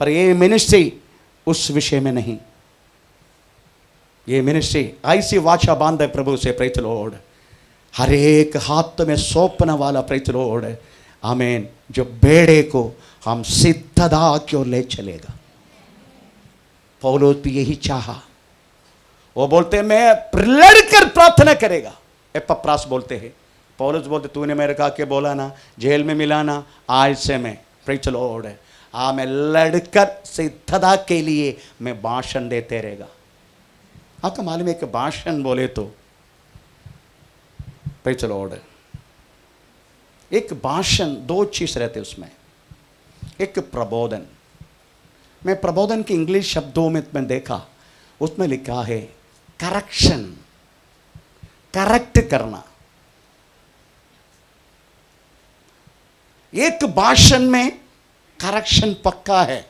पर ये मिनिस्ट्री उस विषय में नहीं। ये मिनिस्ट्री ऐसी वाचा बांध है प्रभु से प्रेज द लॉर्ड, हर एक हाथ में सौंपने वाला प्रेज द लॉर्ड। आमीन। जो बेड़े को हम सिद्धता की ओर ले चलेगा। पौलुस भी यही चाहा। वो बोलते हैं मैं लड़कर प्रार्थना करेगा। एपफ्रास बोलते हैं, पौलुस बोलते तूने मेरे कहा के बोला ना, जेल में मिला ना, आज से मैं प्रेज द लॉर्ड मैं लड़कर सिद्धता के लिए मैं भाषण देते रहेगा। आपको मालूम है कि भाषण बोले तो प्रेज द लॉर्ड एक भाषण दो चीज रहते उसमें, एक प्रबोधन। मैं प्रबोधन के इंग्लिश शब्दों में देखा, उसमें लिखा है करेक्शन, करेक्ट करना। एक भाषण में करेक्शन पक्का है।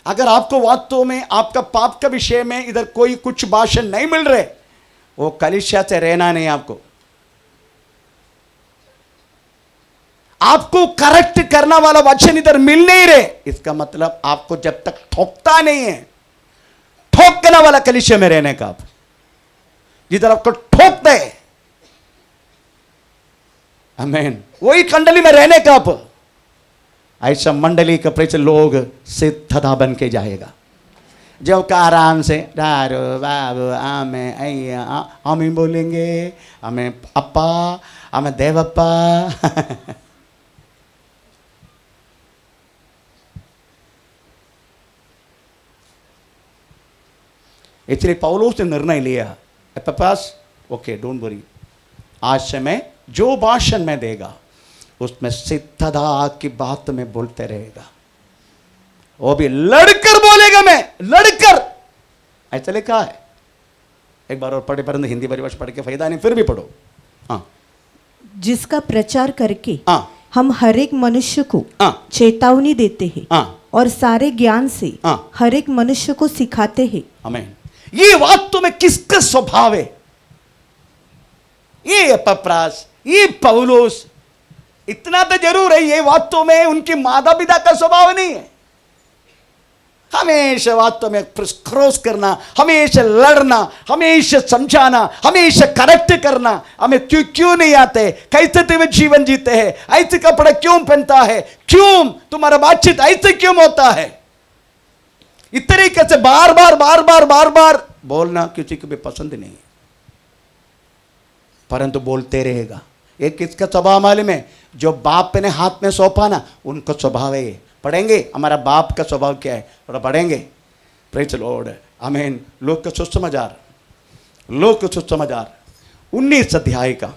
अगर आपको वास्तव में आपका पाप का विषय में इधर कोई कुछ भाषण नहीं मिल रहे, वो कलीसिया से रहना नहीं। आपको करेक्ट करना वाला वचन इधर मिल नहीं रहे, इसका मतलब आपको जब तक ठोकता नहीं है, ठोकने वाला कलीसिया में रहने का, आप जिधर आपको ठोक दे, आमीन, वही कंडली में रहने का, आप ऐसा मंडली का प्रेच लोग सिद्धता बन के जाएगा। जो का आराम से दारू बाबू आमें अय्या आमीन बोलेंगे, हमें अप्पा, हमें देवप्पा। इसलिए पौलुस ने निर्णय लिया, एपैफ्रास, ओके डोंट वरी, आज से मैं जो भाषण में देगा उसमें सिद्धता की बात में बोलते रहेगा, वो भी लड़कर बोलेगा, मैं लड़कर, ऐसा लिखा है। एक बार और पढ़े, परंतु हिंदी परिभाषा पढ़ के फायदा नहीं, फिर भी पढ़ो। हाँ, जिसका प्रचार करके हाँ, हम हर एक मनुष्य को हाँ, चेतावनी देते हैं, हाँ, और सारे ज्ञान से हाँ, हर एक मनुष्य को सिखाते हैं। आमीन। ये वास्तव में किसका स्वभाव है? ये एपैफ्रास, ये पौलुस, इतना तो जरूर है, ये वास्तव में उनके माता पिता का स्वभाव नहीं है। हमेशा वास्तव में क्रोस करना, हमेशा लड़ना, हमेशा समझाना, हमेशा करेक्ट करना, हमें क्यों नहीं आते, कैसे तुम्हें जीवन जीते हैं, ऐसे कपड़ा क्यों पहनता है, क्यों तुम्हारा बातचीत ऐसे क्यों होता है, इस तरीके से बार बार बोलना किसी को भी पसंद नहीं है, परंतु बोलते रहेगा। एक किसका स्वभाव मालूम है? जो बाप ने हाथ में सौंपा ना, उनका स्वभाव है। पढ़ेंगे हमारा बाप का स्वभाव क्या है, थोड़ा पढ़ेंगे। प्रेज द लॉर्ड, आमीन। लोक का सुसमाचार, लोक का सुसमाचार 19 अध्याय का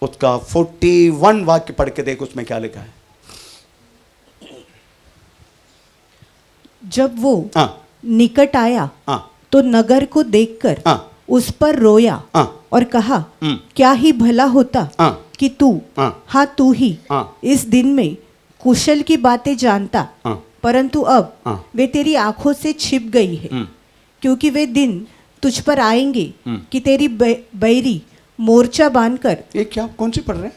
उसका 41 वाक्य पढ़ के देख, उसमें क्या लिखा है। जब वो निकट आया तो नगर को देखकर उस पर रोया और कहा, क्या ही भला होता कि तू, हाँ तू ही इस दिन में कुशल की बातें जानता, परंतु अब वे तेरी आंखों से छिप गई है, क्योंकि वे दिन तुझ पर आएंगे कि तेरी बैरी मोर्चा बांधकर। ये क्या, कौन सी पढ़ रहे हैं?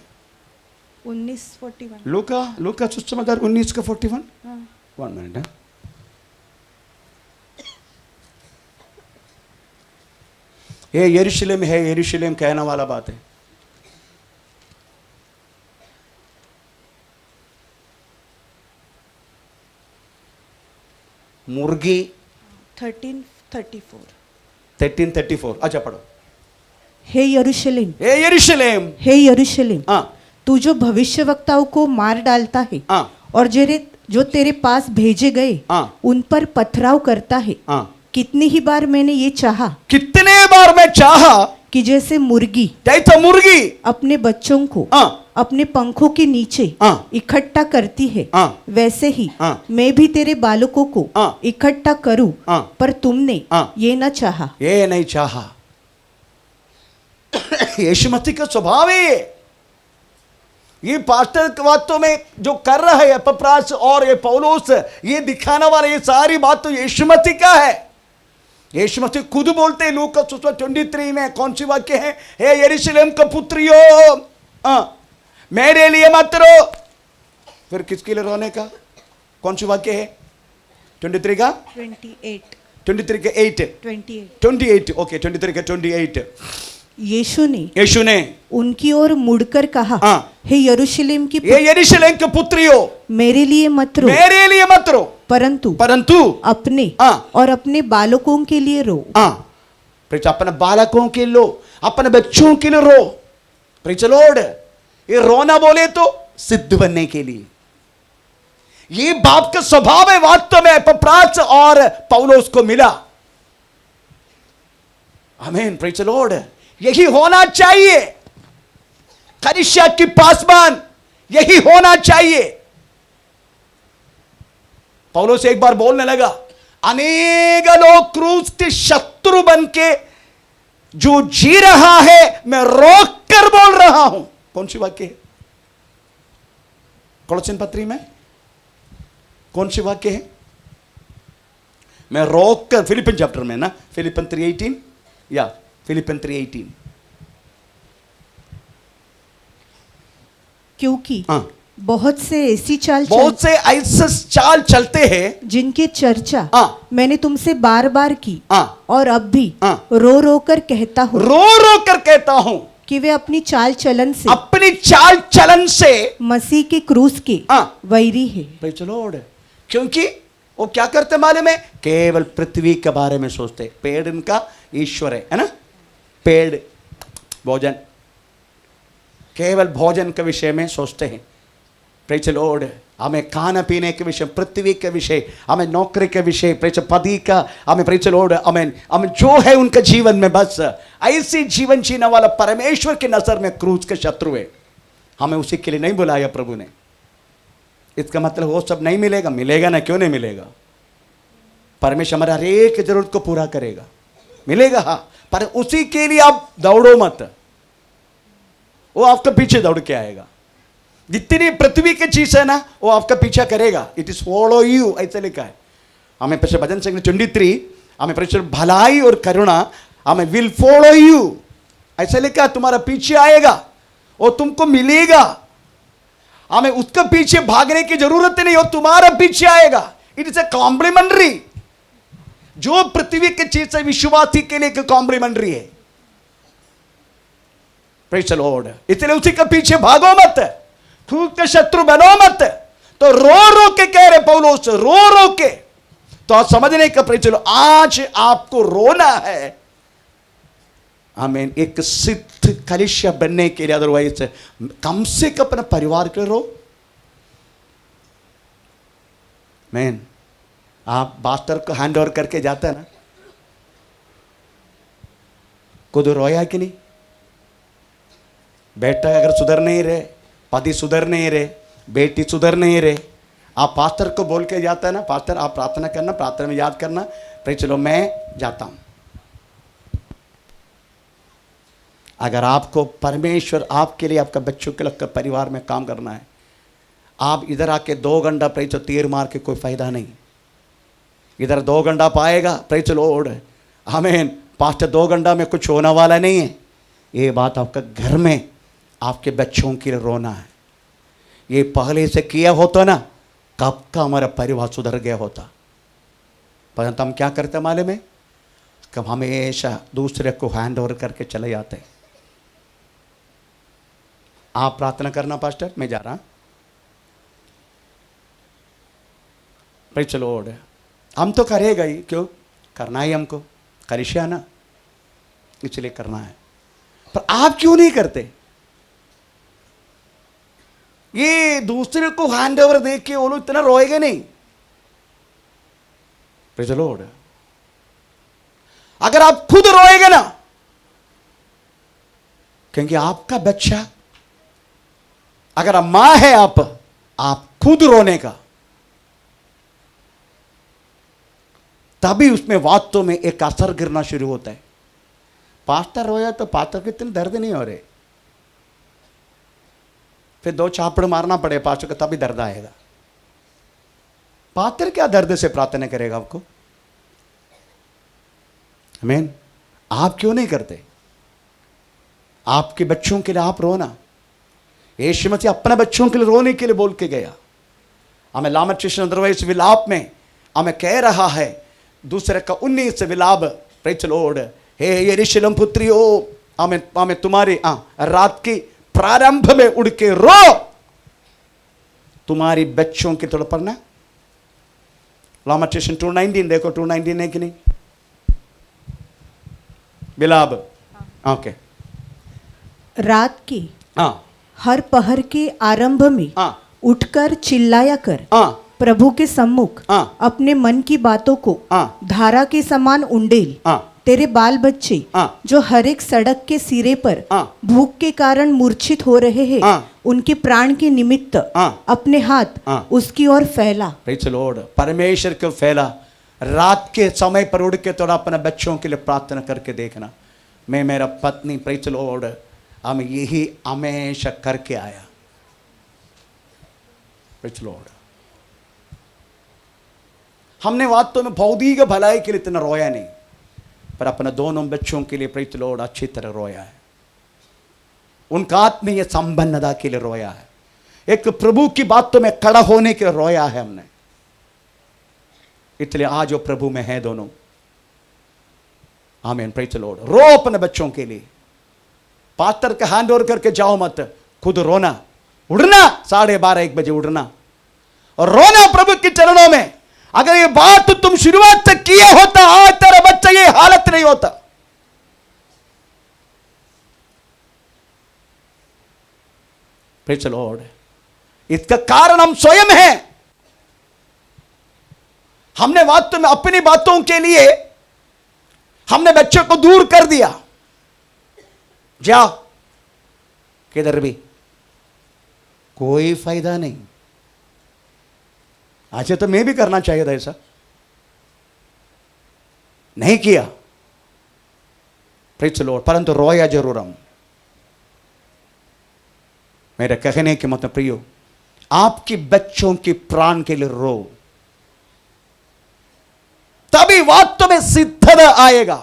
19:41 लूका सुसमाचार 19 का 41। 1 मिनट। ये यरूशलेम है, यरूशलेम कहने वाला बात है। मुर्गी 13:34। अच्छा पढ़ो। हे यरूशलेम, हे यरूशलेम, हे यरूशलेम, तू जो भविष्यवक्ताओं को मार डालता है और जो तेरे पास भेजे गए उन पर पथराव करता है, कितनी ही बार मैंने ये चाहा, कितने बार मैं चाहा कि जैसे मुर्गी अपने बच्चों को अपने पंखों के नीचे इकट्ठा करती है, वैसे ही मैं भी तेरे बालकों को इकट्ठा करूं, पर तुमने ये न चाहा। ये नहीं चाहा। यीशु मसीह का स्वभाव है ये पास्टर वास्तव में जो कर रहा है एपैफ्रास और ये पौलुस, ये दिखाने वाला ये सारी बात तो यीशु मसीह का है। यीशु मसीह खुद बोलते हैं लूका 23 में, कौन सी वाक्य है? हे यरूशलेम का पुत्रियों, मेरे लिए मत रो। फिर किसके लिए रोने का? कौन सी वाक्य है? 23 का 23 का 28। ओके, 23 का 28। यीशु ने उनकी ओर मुड़कर कहा, हे यरूशलेम के पुत्रियों, मेरे लिए मत रो, परंतु अपने और अपने बालकों के लिए रो। अपने बालकों के लो, अपने बच्चों के लिए रो। Praise the Lord. ये रोना बोले तो सिद्ध बनने के लिए, ये बाप का स्वभाव है वास्तव में एपैफ्रास और पौलुस को मिला। आमीन, प्रेज़ द लॉर्ड। यही होना चाहिए कलीसिया की पासबान, यही होना चाहिए। पौलुस एक बार बोलने लगा, अनेक लोग क्रूस के शत्रु बन के जो जी रहा है, मैं रोक कर बोल रहा हूं। कौन सी वाक्य है? कोलोसिन पत्री में कौन सी वाक्य है? मैं रोक कर फिलिपिन चैप्टर में ना, फिलिपिन 3:18 या फिलिपिन 3:18। क्योंकि हाँ, बहुत से ऐसी बहुत से ऐसे चाल चलते हैं जिनकी चर्चा हाँ, मैंने तुमसे बार बार की हाँ, और अब भी हाँ, रो रो कर कहता हूँ रो कर कहता हूं कि वे अपनी चाल चलन से अपनी चाल चलन से मसीह के क्रूस के हाँ, वैरी है। भाई चलो, क्योंकि वो क्या करते मालूम है? केवल पृथ्वी के बारे में सोचते। पेड़ इनका ईश्वर है ना, पेड़ भोजन, केवल भोजन के विषय में सोचते हैं। Praise the Lord. हमें खाना पीने के विषय, पृथ्वी के विषय, हमें नौकरी के विषय, प्रेज पति का, हमें प्रेज द लॉर्ड, हमें जो है उनके जीवन में, बस ऐसी जीवन जीने वाला परमेश्वर की नजर में क्रूस के शत्रु है। हमें उसी के लिए नहीं बुलाया प्रभु ने। इसका मतलब वो सब नहीं मिलेगा? मिलेगा ना, क्यों नहीं मिलेगा? परमेश्वर हमारे हर एक जरूरत को पूरा करेगा, मिलेगा हाँ, पर उसी के लिए आप दौड़ो मत, वो आपके पीछे दौड़ के आएगा। जितनी पृथ्वी की चीज है ना, वो आपका पीछा करेगा। इट इज फॉलो यू, ऐसे लिखा है। हमें पीछे भजन संग 23, हमें पीछे भलाई और करुणा, हमें विल फॉलो यू, ऐसे लिखा है। तुम्हारा पीछे आएगा और तुमको मिलेगा। हमें उसके पीछे भागने की जरूरत नहीं, वो तुम्हारा पीछे आएगा। It is a complimentary. जो पृथ्वी की चीज है विश्वासी के लिए एक कॉम्प्लीमेंट्री है। Praise the Lord. इसलिए उसी के पीछे भागो मत, खुद के शत्रु बनो मत। तो रो के कह रहे पौलुस, रो के। तो आप समझने का प्रेज द लॉर्ड, आज आपको रोना है, हमें एक सिद्ध कलिशा बनने के लिए। अदरवाइज कम से कम अपने परिवार के लिए रो। मैन, आप पास्टर को हैंड ओवर करके जाते हैं ना, खुद रोया कि नहीं? बेटा अगर सुधर नहीं रहे, पति सुधर नहीं रहे, बेटी सुधर नहीं रहे, आप पास्टर को बोल के जाता है ना, पास्टर आप प्रार्थना करना, प्रार्थना में याद करना, फिर चलो मैं जाता हूं। अगर आपको परमेश्वर आपके लिए, आपका बच्चों के लिए, परिवार में काम करना है, आप इधर आके 2 घंटा प्रेच तीर मार के कोई फायदा नहीं। इधर 2 घंटा पाएगा, प्रेच लॉर्ड, आमीन। पास्टर 2 घंटा में कुछ होने वाला नहीं है। ये बात आपका घर में आपके बच्चों के लिए रोना है। ये पहले से किया होता ना, कब का हमारा परिवार सुधर गया होता। परंतु हम क्या करते मालूम है? कब हमेशा दूसरे को हैंड ओवर करके चले जाते हैं। आप प्रार्थना करना पास्टर, मैं जा रहा। भाई चलो, हम तो करेगा ही, क्यों करना ही हमको, करिशिया ना, इसलिए करना है। पर आप क्यों नहीं करते? ये दूसरे को हैंड ओवर देख के वो लोग इतना रोएंगे नहीं। Praise the Lord. अगर आप खुद रोएंगे ना, क्योंकि आपका बच्चा, अगर आप मां है, आप खुद रोने का, तभी उसमें वास्तव में एक असर गिरना शुरू होता है। पास्टर रोया तो पास्टर के इतने दर्द नहीं हो रहे, फिर 2 चापड़ मारना पड़े पास्टर को, तभी दर्द आएगा। पास्टर क्या दर्द से प्रार्थना करेगा आपको? आमीन। आप क्यों नहीं करते? आपके बच्चों के लिए आप रोना। यीशु मसीह अपने बच्चों के लिए रोने के लिए बोल के गया। हमें लामेंटेशन अदरवाइज विलाप में हमें कह रहा है, दूसरे का 19 विलाप, प्रेज़ द लॉर्ड, हे यरूशलेम पुत्रियो, हमें तुम्हारी रात की प्रारंभ में उड़ के रो, तुम्हारी बच्चों के तौर पर ना। लामेंटेशन 2:19 देखो, 2:19 है कि नहीं? विलाप, ओके। रात की हाँ, हर पहर के आरंभ में हाँ, उठकर चिल्लाया कर, हाँ, प्रभु के सम्मुख हाँ, अपने मन की बातों को हाँ, धारा के समान उंडेल। हाँ, तेरे बाल बच्चे हाँ, जो हर एक सड़क के सिरे पर हाँ, भूख के कारण मूर्छित हो रहे हैं, हाँ, उनके प्राण के निमित्त हाँ, अपने हाथ हाँ, उसकी ओर फैला। Praise the Lord. परमेश्वर को फैला। रात के समय पर उड़ के थोड़ा अपने बच्चों के लिए प्रार्थना करके देखना। मैं, मेरा पत्नी, प्रेज़ द लॉर्ड, हम यही हमेशा करके आया। Praise Lord. हमने वास्तव में भौतिक भलाई के लिए इतना रोया नहीं, पर अपने दोनों बच्चों के लिए प्रेज़ लॉर्ड अच्छी तरह रोया है। उनका आत्मीय संबंधता के लिए रोया है। एक प्रभु की बातों में खड़ा होने के लिए रोया है हमने। इसलिए आज वो प्रभु में है दोनों। आमीन, प्रेज़ लॉर्ड। रो अपने बच्चों के लिए। पास्टर का हैंड ओवर करके जाओ मत, खुद रोना, उड़ना 12:30-1 बजे उड़ना और रोना प्रभु के चरणों में। अगर ये बात तुम शुरुआत से किए होता, आज तेरा बच्चा ये हालत नहीं होता। Praise Lord. इसका कारण हम स्वयं हैं। हमने वास्तव में अपनी बातों के लिए हमने बच्चों को दूर कर दिया। जाओ किधर भी, कोई फायदा नहीं। आज तो मैं भी करना चाहिए था, ऐसा नहीं किया। Praise Lord. परंतु रोया जरूर हम। मेरे कहने के मतलब प्रियो, आपकी बच्चों की प्राण के लिए रो, तभी वास्तव में सिद्धता आएगा।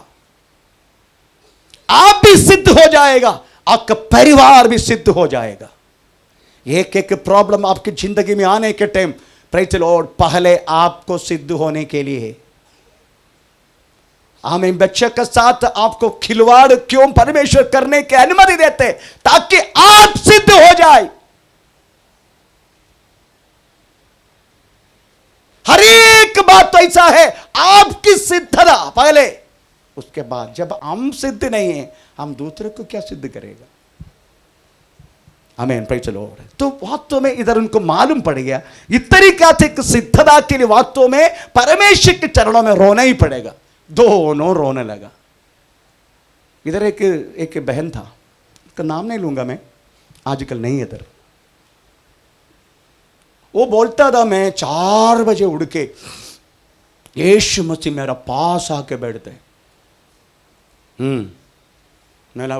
आप भी सिद्ध हो जाएगा, आपका परिवार भी सिद्ध हो जाएगा। एक एक प्रॉब्लम आपकी जिंदगी में आने के टाइम प्रेज़ लॉर्ड पहले आपको सिद्ध होने के लिए, हम इन बच्चे के साथ आपको खिलवाड़ क्यों परमेश्वर करने की अनुमति देते, ताकि आप सिद्ध हो जाए। हर एक बात तो ऐसा है, आपकी सिद्धता पहले, उसके बाद जब हम सिद्ध नहीं है, हम दूसरे को क्या सिद्ध करेगा। आमीन, प्रेज़ लॉर्ड। तो वास्तव में इधर उनको मालूम पड़ गया, इस तरीका से सिद्धता के लिए वास्तव में परमेश्वर के चरणों में रोना ही पड़ेगा। दोनों रोने लगा। इधर एक बहन था, उसका नाम नहीं लूंगा मैं, आजकल नहीं इधर। वो बोलता था, मैं 4 बजे उड़ के यीशु मसीह मेरा पास आके बैठते। मैंने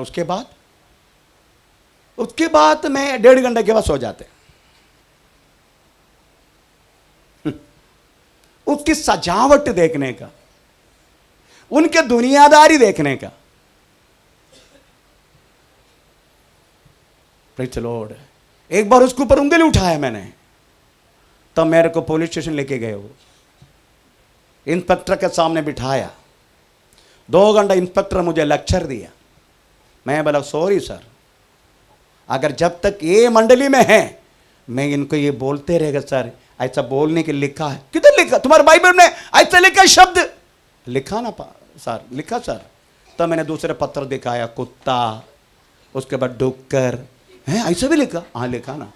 उसके बाद मैं 1.5 घंटे के बाद सो जाते। उसकी सजावट देखने का, उनके दुनियादारी देखने का। Praise Lord. एक बार उसके ऊपर उंगली उठाया मैंने, तब मेरे को पुलिस स्टेशन लेके गए। वो इंस्पेक्टर के सामने बिठाया, 2 घंटा इंस्पेक्टर मुझे लेक्चर दिया। मैं बोला, सॉरी सर, अगर जब तक ये मंडली में है मैं इनको ये बोलते रहेगा सर, ऐसा बोलने के लिखा है। किधर लिखा? तुम्हारे बाइबल में ऐसा लिखा शब्द? लिखा ना सर, लिखा सर। तब मैंने दूसरे पत्र दिखाया, कुत्ता, उसके बाद डुक्कर, है ऐसा भी लिखा? हाँ लिखा ना।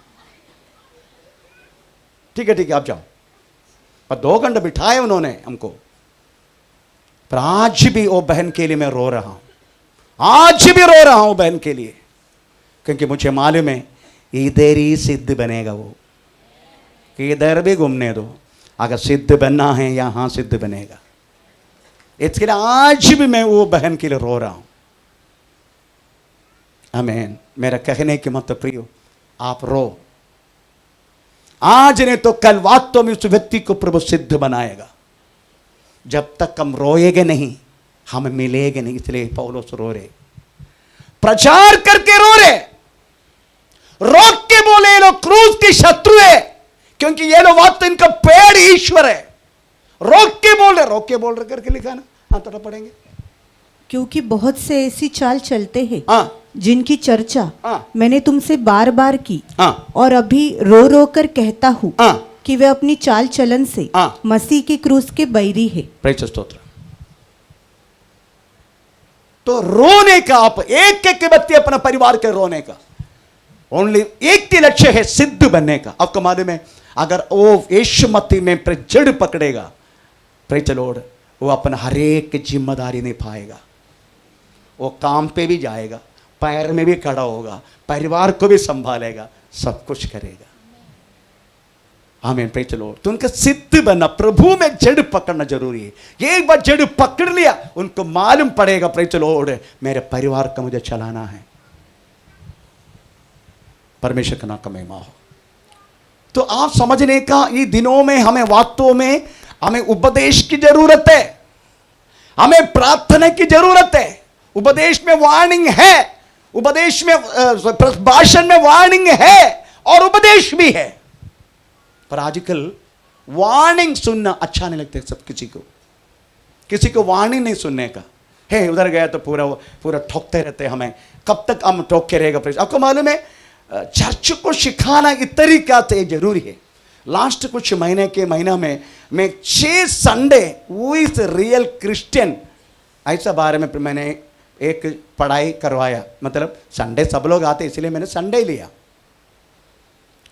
ठीक है आप जाओ। पर 2 घंटे बिठाए उन्होंने हमको। पर आज भी वो बहन के लिए मैं रो रहा हूं, आज भी रो रहा हूं बहन के लिए, क्योंकि मुझे मालूम है इधर ही सिद्ध बनेगा वो, कि इधर भी घूमने दो। अगर सिद्ध बनना है यहां सिद्ध बनेगा। इसके लिए आज भी मैं वो बहन के लिए रो रहा हूं। आमीन। मेरा कहने के मतलब प्रियो, आप रो। आज नहीं तो कल वास्तव में उस व्यक्ति को प्रभु सिद्ध बनाएगा। जब तक हम रोएंगे नहीं, हम मिलेंगे नहीं। इसलिए पौलुस रो रहे, प्रचार करके रो रहे, रोक के बोले ये लोग क्रूस के शत्रु है, क्योंकि ये लोग वास्तव इनका पेड़ ईश्वर है। रोक के बोल रहे करके लिखा ना। हाँ थोड़ा पढ़ेंगे। क्योंकि बहुत से ऐसी चाल चलते हैं जिनकी चर्चा मैंने तुमसे बार बार की, और अभी रो रो कर कहता हूँ कि वे अपनी चाल चलन से मसीह के क्रूस के बैरी है। प्रेज़ स्तोत्र। तो रोने का, आप एक एक व्यक्ति अपना परिवार के रोने का, ओनली एक ही लक्ष्य है, सिद्ध बनने का। आपको मालूम है, अगर वो यीशु मसीह में जड़ पकड़ेगा, प्रेज़ लॉर्ड, वो अपना हर एक जिम्मेदारी निभाएगा। वो काम पे भी जाएगा, पैर में भी खड़ा होगा, परिवार को भी संभालेगा, सब कुछ करेगा। आमीन, प्रेज़ लॉर्ड। तो उनका सिद्ध बनना, प्रभु में जड़ पकड़ना जरूरी है। एक बार जड़ पकड़ लिया, उनको मालूम पड़ेगा, प्रेज़ लॉर्ड, मेरे परिवार का मुझे चलाना है। परमेश्वर का नाम का महिमा हो। तो आप समझने का ये दिनों में हमें वास्तव में हमें उपदेश की जरूरत है, हमें प्रार्थना की जरूरत है। उपदेश में वार्निंग है, उपदेश में भाषण में वार्निंग है और उपदेश भी है, पर आजकल वार्निंग सुनना अच्छा नहीं लगता सब किसी को वार्निंग नहीं सुनने का है। उधर गया तो पूरा पूरा ठोकते रहते हमें, कब तक हम ठोकते रहेगा। आपको मालूम है चर्च को सिखाना इस तरीका से जरूरी है। लास्ट कुछ महीना में मैं 6 संडे वो इस रियल क्रिश्चियन ऐसा बारे में मैंने एक पढ़ाई करवाया। मतलब संडे सब लोग आते इसलिए मैंने संडे लिया।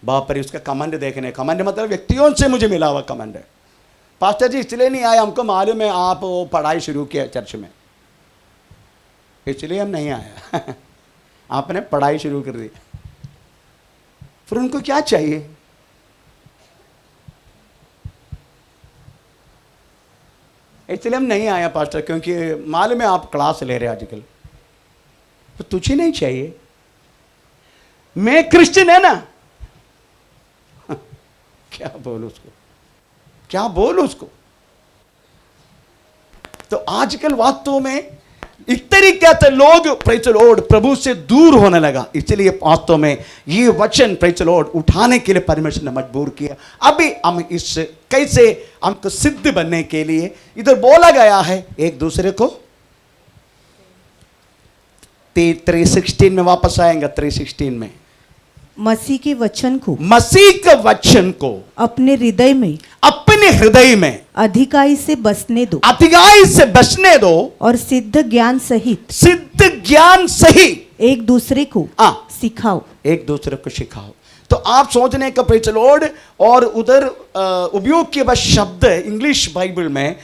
बाप रे उसका कमेंट देखने, कमेंट मतलब व्यक्तियों से मुझे मिला हुआ कमेंट है, पास्टर जी इसलिए नहीं आया, हमको मालूम है आप वो पढ़ाई शुरू किया चर्च में, इसलिए हम नहीं आया। आपने पढ़ाई शुरू कर दी। फिर उनको क्या चाहिए? इसलिए हम नहीं आया पास्टर, क्योंकि मालूम है आप क्लास ले रहे आजकल। तो तुझे नहीं चाहिए, मैं क्रिश्चियन है ना। क्या बोलूं उसको, क्या बोलूं उसको। तो आजकल वास्तव में इस तरीके से लोग प्रेज़ द लॉर्ड प्रभु से दूर होने लगा। इसलिए वास्तव में ये वचन प्रेज़ द लॉर्ड उठाने के लिए परमेश्वर ने मजबूर किया। अभी हम इस कैसे हमको सिद्ध बनने के लिए इधर बोला गया है एक दूसरे को। 3:16 में वापस आएंगे, 3:16 में मसीह के वचन को अपने हृदय में अधिकाई से बसने दो और सिद्ध ज्ञान सहित एक दूसरे को सिखाओ। तो आप सोचने का प्रेज़ द लॉर्ड, और उधर उपयोग किया बस शब्द इंग्लिश बाइबल में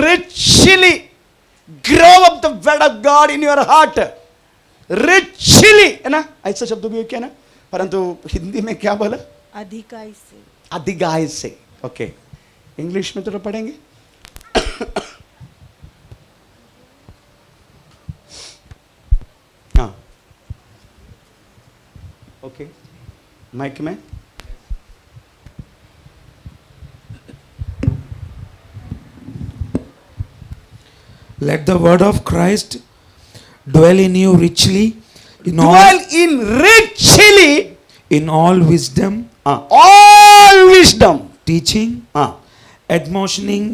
richly grow up the word of God in your heart। richly है ना, ऐसा शब्द उपयोग किया ना, परंतु हिंदी में क्या बोला? अधिकाई से। ओके, इंग्लिश में तो पढ़ेंगे। हाँ ओके, माइक में Let the word of Christ dwell in you richly in all wisdom, teaching, admonishing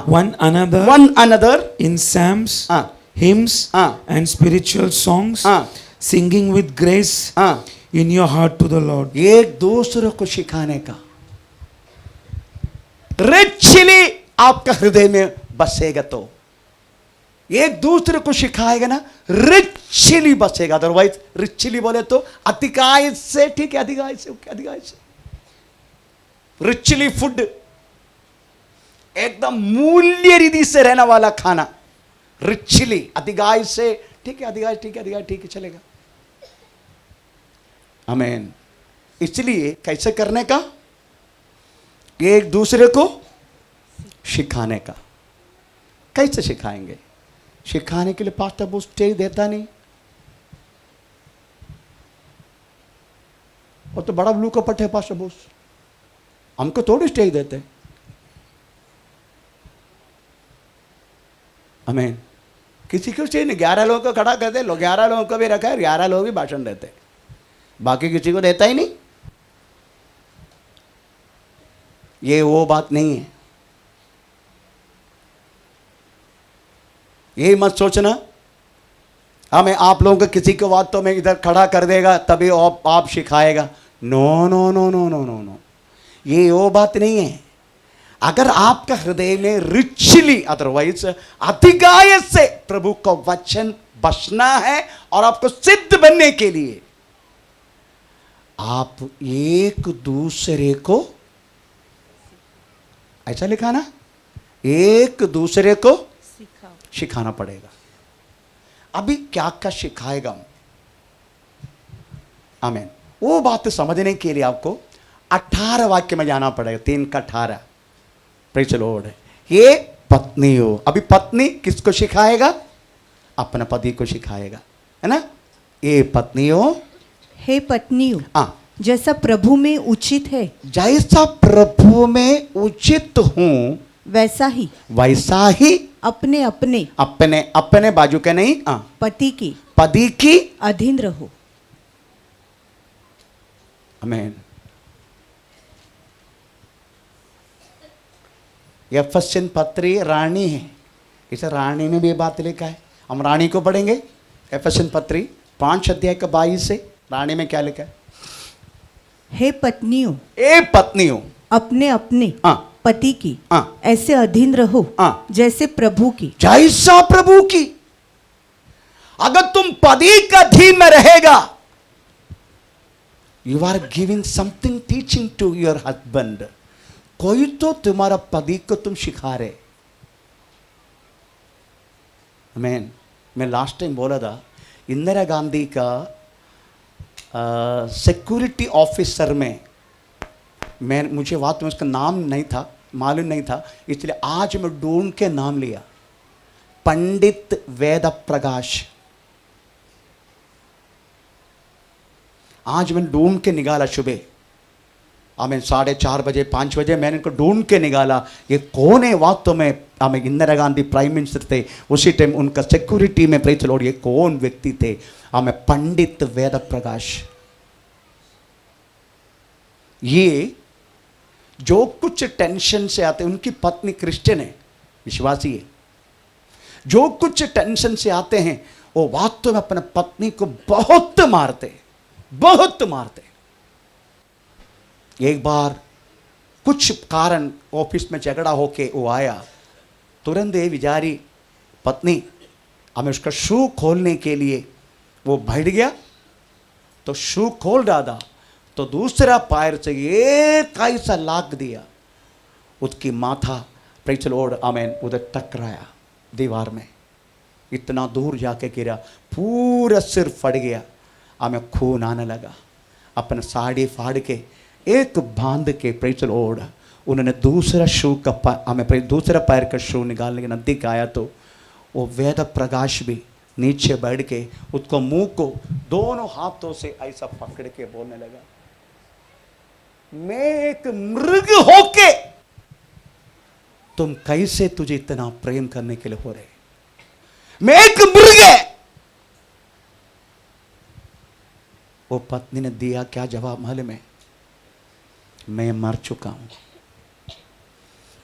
one another, one another in psalms, hymns and spiritual songs, singing with grace in your heart to the Lord। एक दूसरे को सिखाने का, richly आपका हृदय में बसेगा तो एक दूसरे को सिखाएगा ना, रिचली बसेगा। अदरवाइज रिचली बोले तो अधिकाय से, ठीक है, अधिकाय से, अधिकाय से। रिचली फूड एकदम मूल्य रीति से रहने वाला खाना, रिचली अधिकाय से, ठीक है, अधिकाय, ठीक है, अधिकाय, ठीक है, चलेगा। आमीन। इसलिए कैसे करने का? एक दूसरे को सिखाने का। कैसे सिखाएंगे? सिखाने के लिए पास्टर बोस स्टेज देता नहीं, वो तो बड़ा ब्लू कपट है पास्टर बोस, हमको थोड़ी स्टेज देते। आमीन। किसी को स्टेज नहीं, 11 लोगों को खड़ा करते, 11 लोगों को भी रखा है, 11 लोग भी भाषण देते, बाकी किसी को देता ही नहीं। ये वो बात नहीं है, यही मत सोचना हमें आप लोगों को किसी को बातों में इधर खड़ा कर देगा तभी आप सिखाएगा। No no no no no no no, ये वो बात नहीं है। अगर आपका हृदय में रिचली, अदरवाइज अधिकाय से प्रभु का वचन बसना है और आपको सिद्ध बनने के लिए आप एक दूसरे को, ऐसा लिखा ना, एक दूसरे को सिखाना पड़ेगा। अभी क्या क्या सिखाएगा? आमीन। वो बात समझने के लिए आपको 18 वाक्य में जाना पड़ेगा, 3 का 18। Praise the Lord. ये पत्नी हो, अभी पत्नी किसको सिखाएगा? अपने पति को सिखाएगा, है ना, ये पत्नियों, हे पत्नियों, हाँ, जैसा प्रभु में उचित है जैसा प्रभु में उचित हूं वैसा ही अपने अपने अपने अपने बाजू के नहीं, हाँ, पति की अधीन रहो। आमीन। एफेसियन पत्री रानी है, इसे रानी में भी ये बात लिखा है। हम रानी को पढ़ेंगे, एफेसियन पत्री 5 अध्याय का 22 से रानी में क्या लिखा है? हे पत्नियों, ए पत्नियों, अपने अपने हाँ, पति की हाँ, ऐसे अधीन रहो, हाँ, जैसे प्रभु की। जैसा प्रभु की। अगर तुम पति का अधीन में रहेगा, you are giving something teaching to your husband. कोई तो तुम्हारा पति को तुम सिखा रहे। मैं लास्ट टाइम बोला था, इंदिरा गांधी का सिक्योरिटी ऑफिसर में मुझे बात में उसका नाम नहीं था, मालूम नहीं था, इसलिए आज मैं ढूंढ के नाम लिया, पंडित वेद प्रकाश। आज मैंने ढूंढ के निकाला सुबह, हमें 4:30 बजे 5 बजे मैंने इनको ढूंढ के निकाला, ये कौन है। वास्तव में हमें इंदिरा गांधी प्राइम मिनिस्टर थे उसी टाइम, उनका सिक्योरिटी में प्रेज द लॉर्ड ये कौन व्यक्ति थे, हमें पंडित वेद प्रकाश। ये जो कुछ टेंशन से आते, उनकी पत्नी क्रिश्चियन है, विश्वासी है, जो कुछ टेंशन से आते हैं वो वास्तव में अपने पत्नी को बहुत मारते, बहुत मारते। एक बार कुछ कारण ऑफिस में झगड़ा होके वो आया, तुरंत ये बेचारी पत्नी हमें उसका शू खोलने के लिए वो बैठ गया, तो शू खोल डाला तो दूसरा पैर से एक ऐसा लाग दिया, उसकी माथा प्रेज द लॉर्ड आमीन उधर टकराया दीवार में, इतना दूर जाके गिरा, पूरा सिर फट गया, हमें खून आने लगा। अपना साड़ी फाड़ के एक बांध के प्रेज द लॉर्ड उन्होंने दूसरा शू का हमें दूसरा पैर का शू निकालने के नजदीक आया, तो वो वेद प्रकाश भी नीचे बैठ के उसको मुंह को दोनों हाथों से ऐसा पकड़ के बोलने लगा, मैं एक मृग होके तुम कैसे तुझे इतना प्रेम करने के लिए हो रहे, मैं एक मृग है। वो पत्नी ने दिया क्या जवाब मालूम है? मैं मर चुका हूं,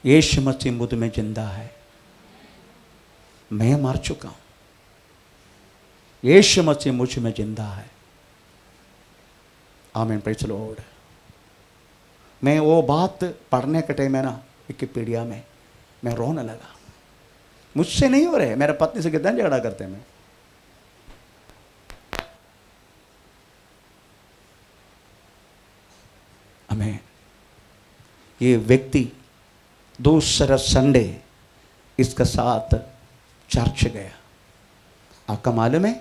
यीशु मसीह मुझ में जिंदा है, मैं मर चुका हूं, यीशु मसीह मुझ में जिंदा है। आमीन, प्रेज द लॉर्ड। मैं वो बात पढ़ने के टाइम में ना विकिपीडिया में मैं रोने लगा, मुझसे नहीं हो रहे, मेरे पत्नी से कितना झगड़ा करते हैं मैं। हमें ये व्यक्ति दूसरा संडे इसके साथ चर्च गया, आपका मालूम है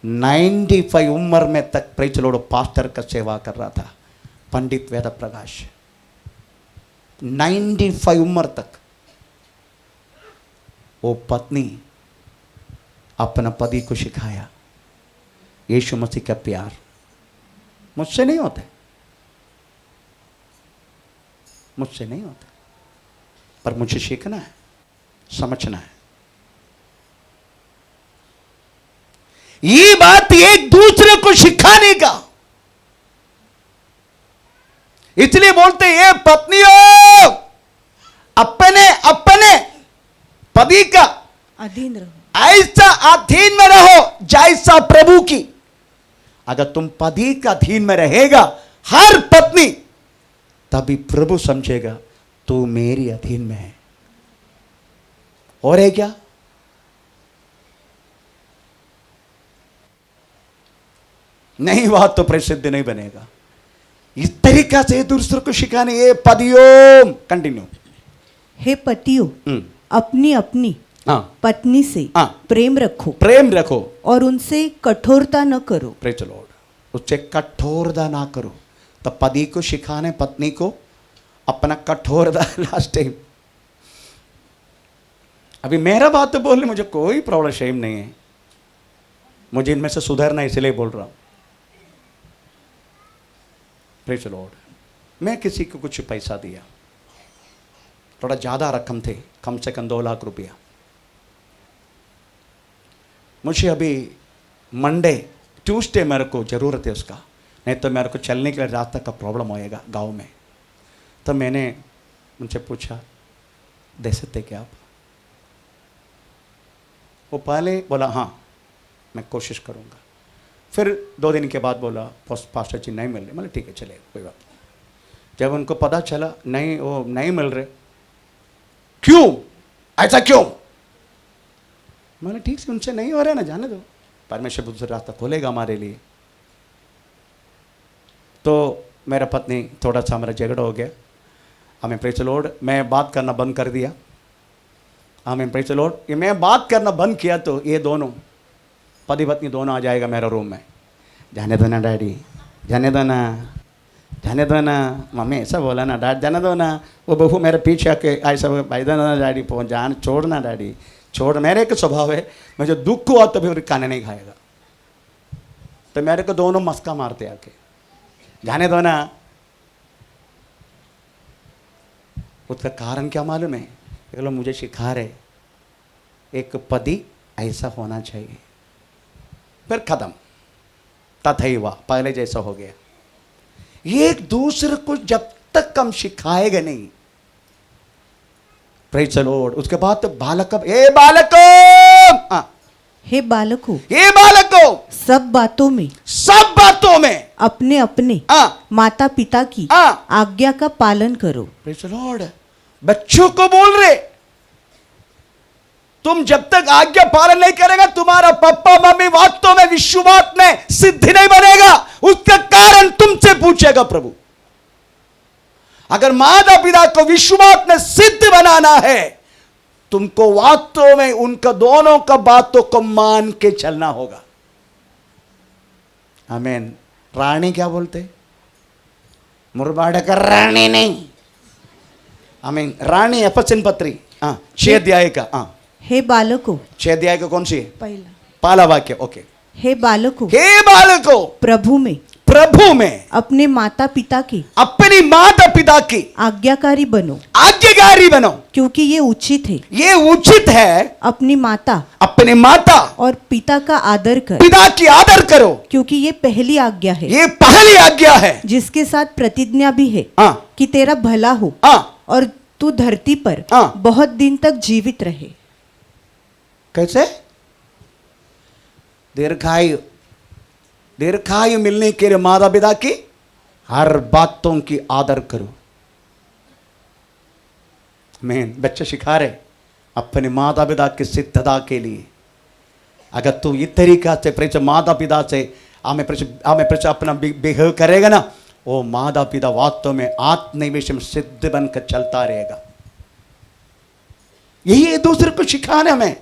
95 उम्र में तक प्रेज द लॉर्ड पास्टर का सेवा कर रहा था पंडित वेद प्रकाश, 95 उम्र तक। वो पत्नी अपना पति को सिखाया यीशु मसीह का प्यार। मुझसे नहीं होता, मुझसे नहीं होता, पर मुझे सीखना है, समझना है। ये बात एक दूसरे को सिखाने का, इसलिए बोलते ये पत्नियों अपने अपने पति का अधीन रहो, ऐसा अधीन में रहो जैसा प्रभु की। अगर तुम पति का अधीन में रहेगा हर पत्नी, तभी प्रभु समझेगा तू मेरी अधीन में है। और है क्या? नहीं, बात तो प्रसिद्ध नहीं बनेगा। इस तरीका से दूसरों को सिखाने, ये पतियों, कंटिन्यू। हे पतियों, अपनी अपनी पत्नी से प्रेम रखो, प्रेम रखो और उनसे कठोरता न करो। प्रेज द लॉर्ड, उससे कठोरता ना करो। तो पति को सिखाने पत्नी को अपना कठोरता। लास्ट टाइम अभी मेरा बात तो बोलने मुझे कोई प्रॉब्लम शेम नहीं है, मुझे इनमें से सुधरना इसलिए बोल रहा हूं। Praise the Lord. मैं किसी को कुछ पैसा दिया, थोड़ा ज़्यादा रकम थे, कम से कम 2 लाख रुपया। मुझे अभी मंडे ट्यूसडे मेरे को ज़रूरत है उसका, नहीं तो मेरे को चलने के लिए रास्ता का प्रॉब्लम होएगा गांव में। तो मैंने उनसे पूछा दे सकते क्या आप? वो पहले बोला हाँ मैं कोशिश करूँगा। फिर 2 दिन के बाद बोला पास्टर जी नहीं मिल रहे। मतलब ठीक है चलेगा कोई बात नहीं। जब उनको पता चला नहीं वो नहीं मिल रहे, क्यों ऐसा क्यों? मैंने ठीक से उनसे नहीं हो रहा है ना, जाने दो, परमेश्वर दूसरा रास्ता खोलेगा हमारे लिए। तो मेरा पत्नी थोड़ा सा हमारा झगड़ा हो गया। हमें प्रेज द लॉर्ड, मैं बात करना बंद कर दिया। हमें प्रेज द लॉर्ड, ये मैं बात करना बंद किया तो ये दोनों पति पत्नी दोनों आ जाएगा मेरा रूम में। जाने दो ना डैडी, जाने दो ना, जाने दो ना। मम्मी ऐसा बोला ना डैड, जाने दो ना। वो बहू मेरे पीछे आके ऐसा भाई दो ना डैडी, जान छोड़ना डैडी छोड़। मेरे एक स्वभाव है, मुझे दुख हुआ तो भी खाने नहीं खाएगा। तो मेरे को दोनों मस्का मारते आके, जाने दो ना। उसका कारण क्या मालूम है? ये लोग मुझे सिखा रहे एक पति ऐसा होना चाहिए। फिर खत्म, तथैवा पहले जैसा हो गया। एक दूसरे को जब तक हम सिखाएगा नहीं, प्रेज द लॉर्ड, उसके बाद तो बालक, ए बालको, हे बालकों, हे बालको, सब बातों में अपने अपने माता पिता की आज्ञा का पालन करो। Praise the Lord. बच्चों को बोल रहे तुम जब तक आज्ञा पालन नहीं करेगा तुम्हारा पापा मम्मी वास्तव में विश्वास में सिद्ध नहीं बनेगा। उसका कारण तुमसे पूछेगा प्रभु। अगर माता पिता को विश्वास में सिद्ध बनाना है, तुमको वास्तव में उनका दोनों का बातों को मान के चलना होगा। आमीन। रानी क्या बोलते? मुरबाड़ का रानी नहीं। आमीन। रानी एफेसियन पत्री 6 अध्याय का हे बालकों, 6 अध्याय का कौन सी है? पहला वाक्य। ओके। हे बालकों, प्रभु में अपने माता पिता की आज्ञाकारी बनो, क्योंकि ये उचित है। अपनी माता और पिता का आदर करो, क्योंकि ये पहली आज्ञा है, जिसके साथ प्रतिज्ञा भी है कि तेरा भला हो और तू धरती पर बहुत दिन तक जीवित रहे। कैसे? दीर्घायु मिलने के लिए माता पिता की हर बातों की आदर करो। मैं बच्चे सिखा रहे अपने माता पिता की सिद्धता के लिए। अगर तू इस तरीका से प्रेच माता पिता से हमें प्रेच अपना बिहेव करेगा ना, वो माता पिता वास्तव में आत्मनिवेश में सिद्ध बनकर चलता रहेगा। यही एक दूसरे को सिखाने में,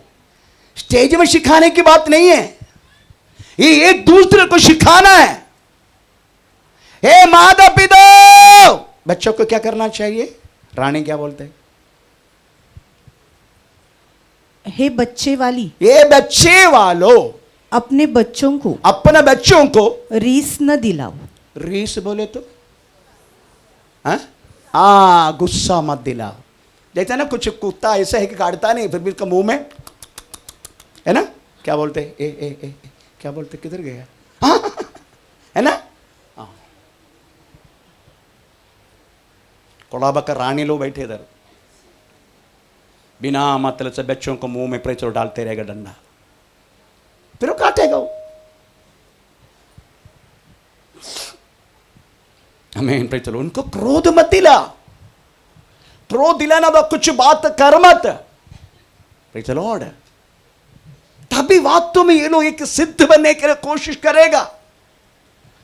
स्टेज में सिखाने की बात नहीं है, ये एक दूसरे को सिखाना है। हे माता पिता, बच्चों को क्या करना चाहिए? रानी क्या बोलते हैं? हे बच्चे वालों, अपने बच्चों को रीस न दिलाओ। रीस बोले तो गुस्सा मत दिलाओ। जैसे ना कुछ कुत्ता ऐसा है कि काटता नहीं, फिर भी उसका मुंह में है ना, क्या बोलते? ए क्या बोलते? किधर गया? है ना? कोलाबा का रानी लोग बैठे इधर, बिना मतलब से बच्चों को मुंह में प्रेचर डालते रहेगा डंडा, फिर वो काटेगा वो। हमें प्रेचर, उनको क्रोध मत दिला। क्रोध दिलाना तो कुछ बात कर मत। प्रेचर लॉर्ड, तभी वास्तव में ये लोग एक सिद्ध बनने के लिए कोशिश करेगा,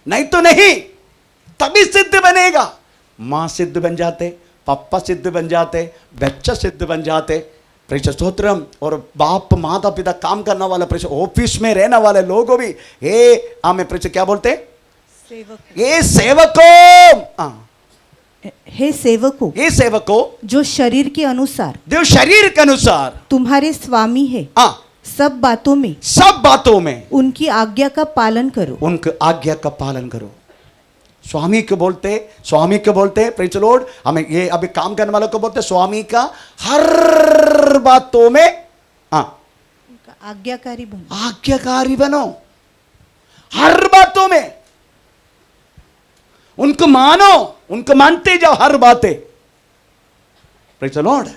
नहीं तो नहीं, तभी सिद्ध बनेगा। मां सिद्ध बन जाते, पापा सिद्ध बन जाते, बच्चा सिद्ध बन जाते। प्रेषित स्तोत्रम। और बाप माता पिता काम करने वाला, प्रेषित ऑफिस में रहने वाले लोगों भी हे हमें प्रेषित क्या बोलते? ये सेवकों, हे सेवकों, जो शरीर के अनुसार तुम्हारे स्वामी है, सब बातों में उनकी आज्ञा का पालन करो। उनकी आज्ञा का पालन करो। स्वामी को बोलते प्रेज द लॉर्ड, हमें ये अभी काम करने वालों को बोलते स्वामी का हर बातों में आज्ञाकारी बनो। हर बातों में उनको मानो, उनको मानते जाओ हर बातें। Praise the Lord.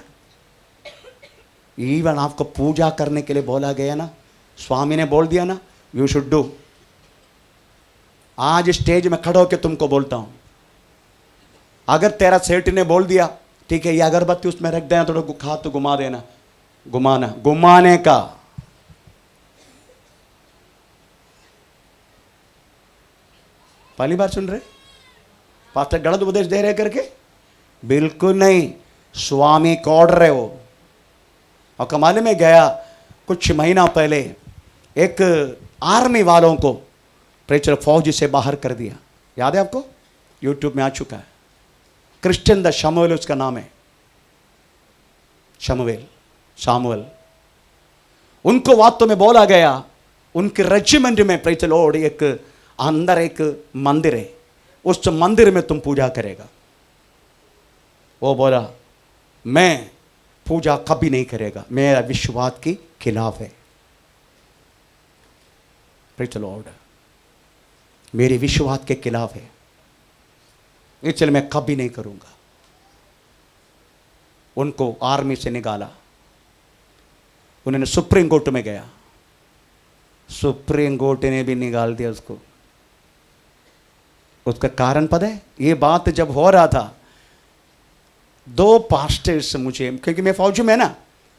इवन आपको पूजा करने के लिए बोला गया ना, स्वामी ने बोल दिया ना, यू शुड डू। आज स्टेज में खड़ा होकर तुमको बोलता हूं, अगर तेरा सेठ ने बोल दिया ठीक है ये अगरबत्ती उसमें रख देना, थोड़ा हाथ तो घुमा देना, घुमाने का। पहली बार सुन रहे पास्टर गलत उपदेश दे रहे करके? बिल्कुल नहीं, स्वामी को ऑर्डर है वो। और कमाल में गया कुछ महीना पहले एक आर्मी वालों को प्रेचर फौज से बाहर कर दिया, याद है आपको? यूट्यूब में आ चुका है। क्रिश्चियन द शमुएल उसका नाम है, शामुएल। उनको वास्तव में बोला गया, उनके रेजिमेंट में प्रेचर लॉर्ड एक अंदर एक मंदिर है, उस मंदिर में तुम पूजा करेगा। वो बोला मैं पूजा कभी नहीं करेगा, मेरा विश्वास के खिलाफ है। प्रेज द लॉर्ड, मेरे विश्वास के खिलाफ है, इसलिए मैं कभी नहीं करूंगा। उनको आर्मी से निकाला, उन्होंने सुप्रीम कोर्ट में गया, सुप्रीम कोर्ट ने भी निकाल दिया उसको। उसका कारण पता है? ये बात जब हो रहा था, दो पास्टर्स मुझे, क्योंकि मैं फौज में ना,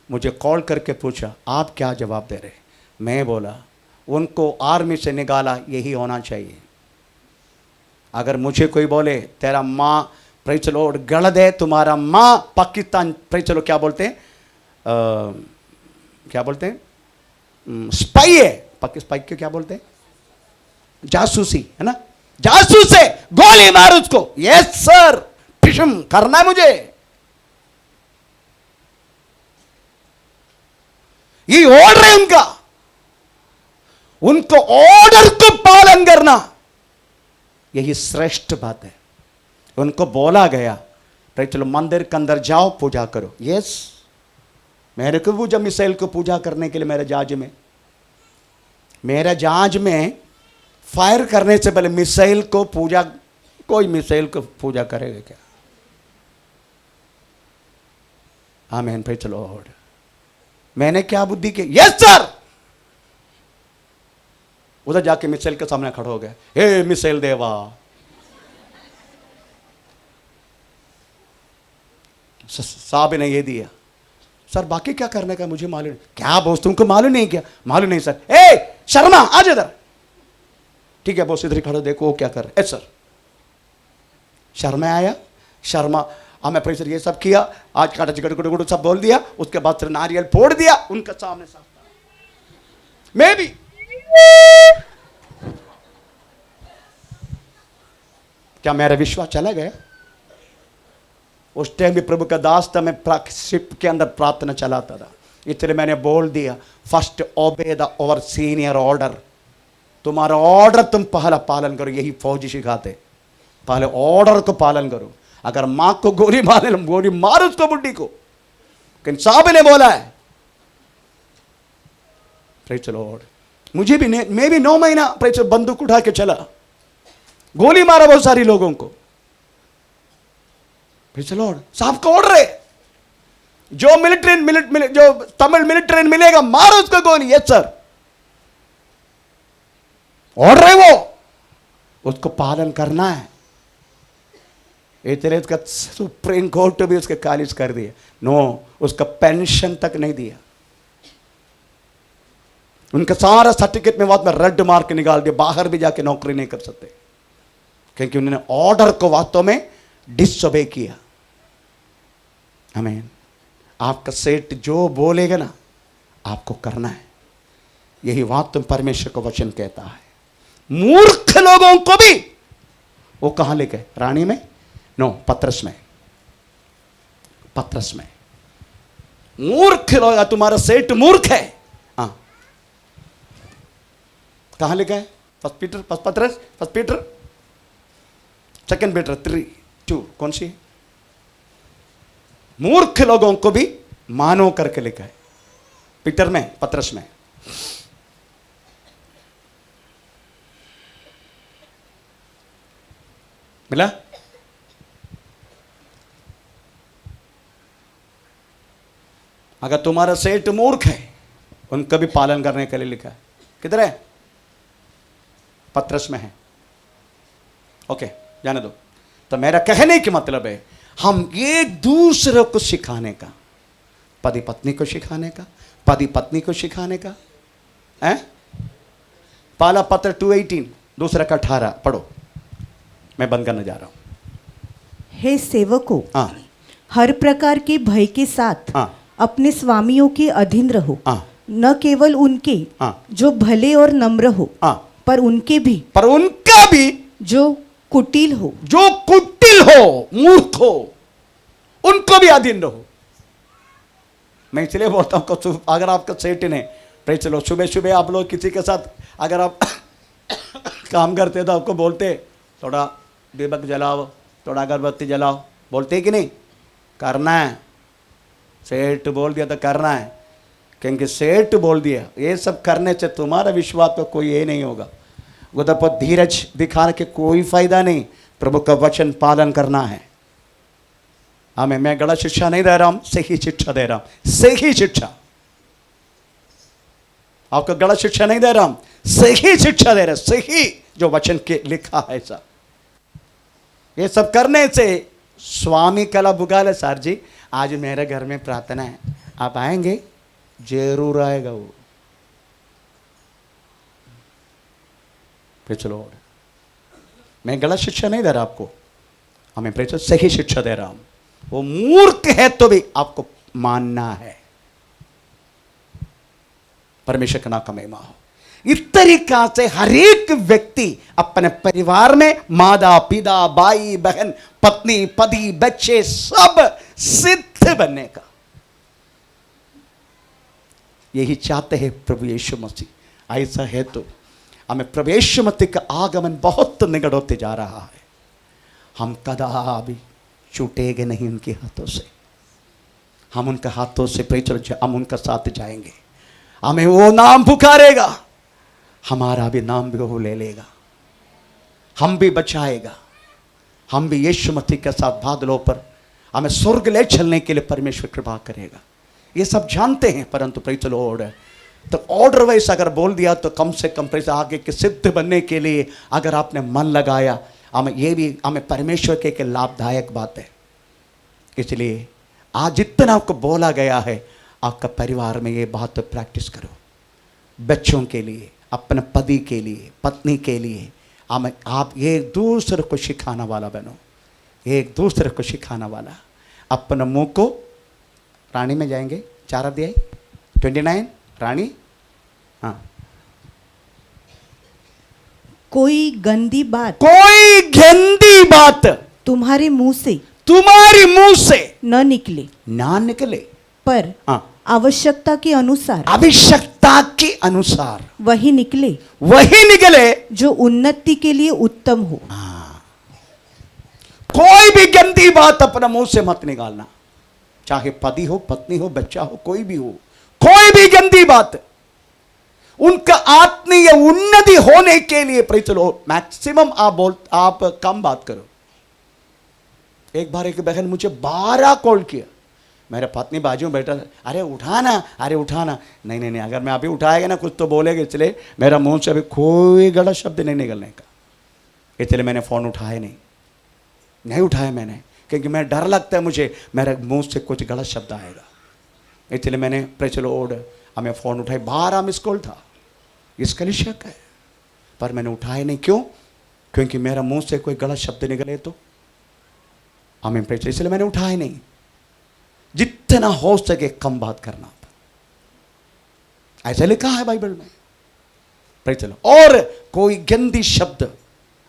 मुझे कॉल करके पूछा आप क्या जवाब दे रहे? मैं बोला उनको आर्मी से निकाला, यही होना चाहिए। अगर मुझे कोई बोले तेरा माँ प्रेज द लॉर्ड गलत है, तुम्हारा माँ पाकिस्तान प्रेज द लॉर्ड क्या बोलते हैं, स्पाई है, स्पाई को क्या बोलते हैं? जासूसी है ना, जासूस है, गोली मार उसको। यस सर, करना है मुझे। ये ऑर्डर है उनका, उनको ऑर्डर को पालन करना यही श्रेष्ठ बात है। उनको बोला गया चलो मंदिर के अंदर जाओ पूजा करो। यस, मेरे को पूजा मिसाइल को पूजा करने के लिए मेरे जहाज में फायर करने से पहले मिसाइल को पूजा, कोई मिसाइल को पूजा करेगा क्या? आमीन, प्रेज द लॉर्ड। मैंने क्या बुद्धि की? Yes sir. उधर जाके मिसाइल के सामने खड़ा हो गया, हे मिसाइल देवा, साहब ने ये दिया। सर बाकी क्या करने का मुझे मालूम नहीं। क्या बोस तुमको मालूम नहीं? क्या मालूम नहीं सर? ए शर्मा आज इधर। ठीक है बॉस, इधर ही खड़ा, देखो वो क्या कर रहे। सर शर्मा आया, शर्मा हमें प्रेशर ये सब किया, आज काटा चिकट सब बोल दिया, उसके बाद फिर नारियल फोड़ दिया उनके सामने साफ। मैं भी क्या मेरा विश्वास चला गया? उस टाइम भी प्रभु का दास था, मैं शिप के अंदर प्रार्थना चलाता था, इसलिए मैंने बोल दिया first obey the over senior order. तुम्हारा ऑर्डर तुम पहला पालन करो, यही फौजी सिखाते, पहले ऑर्डर को पालन करो। अगर मां को गोली मार उसको, बुड्ढी को, लेकिन साहब ने बोला है। Praise the Lord. मुझे भी मैं भी 9 महीना प्रेज बंदूक उठा के चला, गोली मारा बहुत सारी लोगों को। Praise the Lord. साहब को ऑर्डर है, जो जो तमिल मिलिट्री मिलेगा मारो उसको गोली। यस सर, ऑर्डर है वो, उसको पालन करना है। इसलिए उसका सुप्रीम कोर्ट भी उसके खारिज कर दिया। नो, उसका पेंशन तक नहीं दिया, उनका सारा सर्टिफिकेट में वास्तव में रेड मार्क निकाल दिया, बाहर भी जाके नौकरी नहीं कर सकते, क्योंकि उन्होंने ऑर्डर को वास्तव में डिसओबे किया। आमीन। आपका सेठ जो बोलेगा ना आपको करना है, यही बात तुम परमेश्वर को वचन कहता है। मूर्ख लोगों को भी वो कहां ले गए? रानी में? नो, पत्रस में। मूर्ख लोग, तुम्हारा सेठ मूर्ख है, हाँ कहाँ लिखा है? फर्स्ट पीटर, फर्स्ट पत्रस, फर्स्ट पीटर, सेकंड पीटर 3:2 कौन सी है? मूर्ख लोगों को भी मानो करके लिखा है पीटर में, पत्रस में। मिला? अगर तुम्हारा सेठ मूर्ख है, उनका भी पालन करने के लिए लिखा है। किधर है? पत्रस में है। ओके, जाने दो। तो मेरा कहने की मतलब है, हम एक दूसरे को सिखाने का, पति पत्नी को सिखाने का, पति पत्नी को सिखाने का है। पहला पत्र 2:18, दूसरा का 18 पढ़ो। मैं बंद करने जा रहा हूं। हे सेवकों, हाँ, हर प्रकार के भय के साथ हाँ, अपने स्वामियों के अधीन रहो, हाँ, न केवल उनके हाँ, जो भले और नम्र हो, हाँ, पर उनके भी पर उनका भी जो कुटिल हो, जो कुटिल हो, मूर्ख हो, उनको भी अधीन रहो। मैं इसलिए बोलता हूं, अगर आपका सेठ ने प्रेज चलो, सुबह सुबह आप लोग किसी के साथ अगर आप काम करते तो आपको बोलते थोड़ा दीपक जलाओ, थोड़ा अगरबत्ती जलाओ, बोलते कि नहीं? करना है। सेठ बोल दिया तो करना है, क्योंकि सेठ बोल दिया। ये सब करने से तुम्हारा विश्वास तो कोई ये नहीं होगा। उधर पर धीरज दिखाने के कोई फायदा नहीं। प्रभु का वचन पालन करना है हमें। मैं गलत शिक्षा नहीं दे रहा हूं, सही शिक्षा दे रहा हूं। सही शिक्षा, आपको गलत शिक्षा नहीं दे रहा हूं, सही शिक्षा दे रहा हूं। सही जो वचन के लिखा है ऐसा। ये सब करने से स्वामी कला बुगाले, सर जी आज मेरे घर में प्रार्थना है, आप आएंगे? जरूर आएगा वो। चलो, मैं गलत शिक्षा नहीं दे रहा आपको, हमें प्रेचर सही शिक्षा दे रहा हूं। वो मूर्ख है तो भी आपको मानना है। परमेश्वर का नाम का महिमा हो। इस तरीका से हर एक व्यक्ति अपने परिवार में माता पिता, भाई बहन, पत्नी पति, बच्चे सब सिद्ध बनने का यही चाहते हैं प्रभु यीशु मसीह। ऐसा है तो हमें प्रभु यीशु मसीह का आगमन बहुत निकट होते जा रहा है। हम कदापि छूटेंगे नहीं उनके हाथों से। हम उनके हाथों से हम उनका साथ जाएंगे। हमें वो नाम पुकारेगा, हमारा भी नाम भी वो ले लेगा, हम भी बचाएगा। हम भी यीशु मसीह के साथ बादलों पर हमें स्वर्ग ले चलने के लिए परमेश्वर कृपा करेगा। ये सब जानते हैं, परंतु प्रेज़ द लॉर्ड, तो ऑर्डर वाइज अगर बोल दिया तो कम से कम प्रेज़ आगे के सिद्ध बनने के लिए अगर आपने मन लगाया, हमें ये भी हमें परमेश्वर के लाभदायक बात है। इसलिए आज जितना आपको बोला गया है, आपका परिवार में ये बात तो प्रैक्टिस करो। बच्चों के लिए, अपने पति के लिए, पत्नी के लिए हमें आप एक दूसरे को सिखाना वाला बनो, एक दूसरे को सिखाना वाला। अपने मुंह को, रानी में जाएंगे 4 अध्याय 29 रानी। हाँ, कोई गंदी बात तुम्हारे मुंह से न निकले, पर आवश्यकता के अनुसार वही निकले जो उन्नति के लिए उत्तम हो। कोई भी गंदी बात अपना मुंह से मत निकालना, चाहे पति हो, पत्नी हो, बच्चा हो, कोई भी हो। कोई भी गंदी बात उनका आत्मीय उन्नति होने के लिए चलो मैक्सिमम आप कम बात करो। एक बार एक बहन मुझे 12 कॉल किया, मेरे पत्नी बाजू में बैठा, अरे उठाना, अरे उठाना। नहीं, अगर मैं अभी उठाएगा ना कुछ तो बोलेगा, इसलिए मेरा मुंह से अभी कोई गलत शब्द नहीं निकलने का। इसलिए मैंने फ़ोन उठाया नहीं उठाया मैंने, क्योंकि मैं डर लगता है मुझे मेरे मुंह से कुछ गलत शब्द आएगा। इसलिए मैंने प्रेज़ द लॉर्ड हमें फ़ोन उठाए। 12 मिस कॉल था, इसका लिए शक है, पर मैंने उठाया नहीं। क्यों? क्योंकि मेरा मुंह से कोई गलत शब्द निकले तो हमें प्रेज़, इसलिए मैंने उठाया नहीं। जितना हो सके कम बात करना, ऐसा लिखा है बाइबल में। Praise the Lord. और कोई गंदी शब्द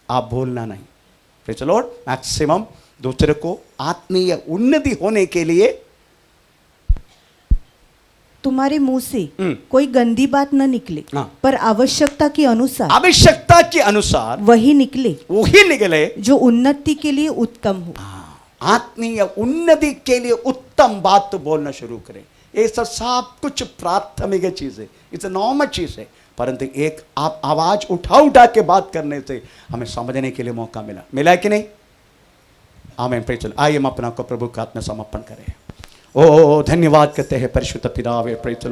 आप बोलना नहीं। Praise the Lord. मैक्सिमम दूसरे को आत्मीय उन्नति होने के लिए तुम्हारे मुंह से कोई गंदी बात न निकले, हाँ। पर आवश्यकता के अनुसार के अनुसार वही निकले वही निकले जो उन्नति के लिए उत्तम हो। आत्मीय उन्नति के लिए उत्तम बात बोलना शुरू करें। ये सब कुछ प्राथमिक चीज है, इट्स नॉर्मल चीज है, परंतु एक आप आवाज उठा के बात करने से हमें समझने के लिए मौका मिला कि नहीं? आमीन। Praise the Lord. आइए हम अपना को प्रभु का आत्मा समर्पण करें। ओ धन्यवाद कहते हैं परिशुद्ध पिता, प्रेज़ द लॉर्ड।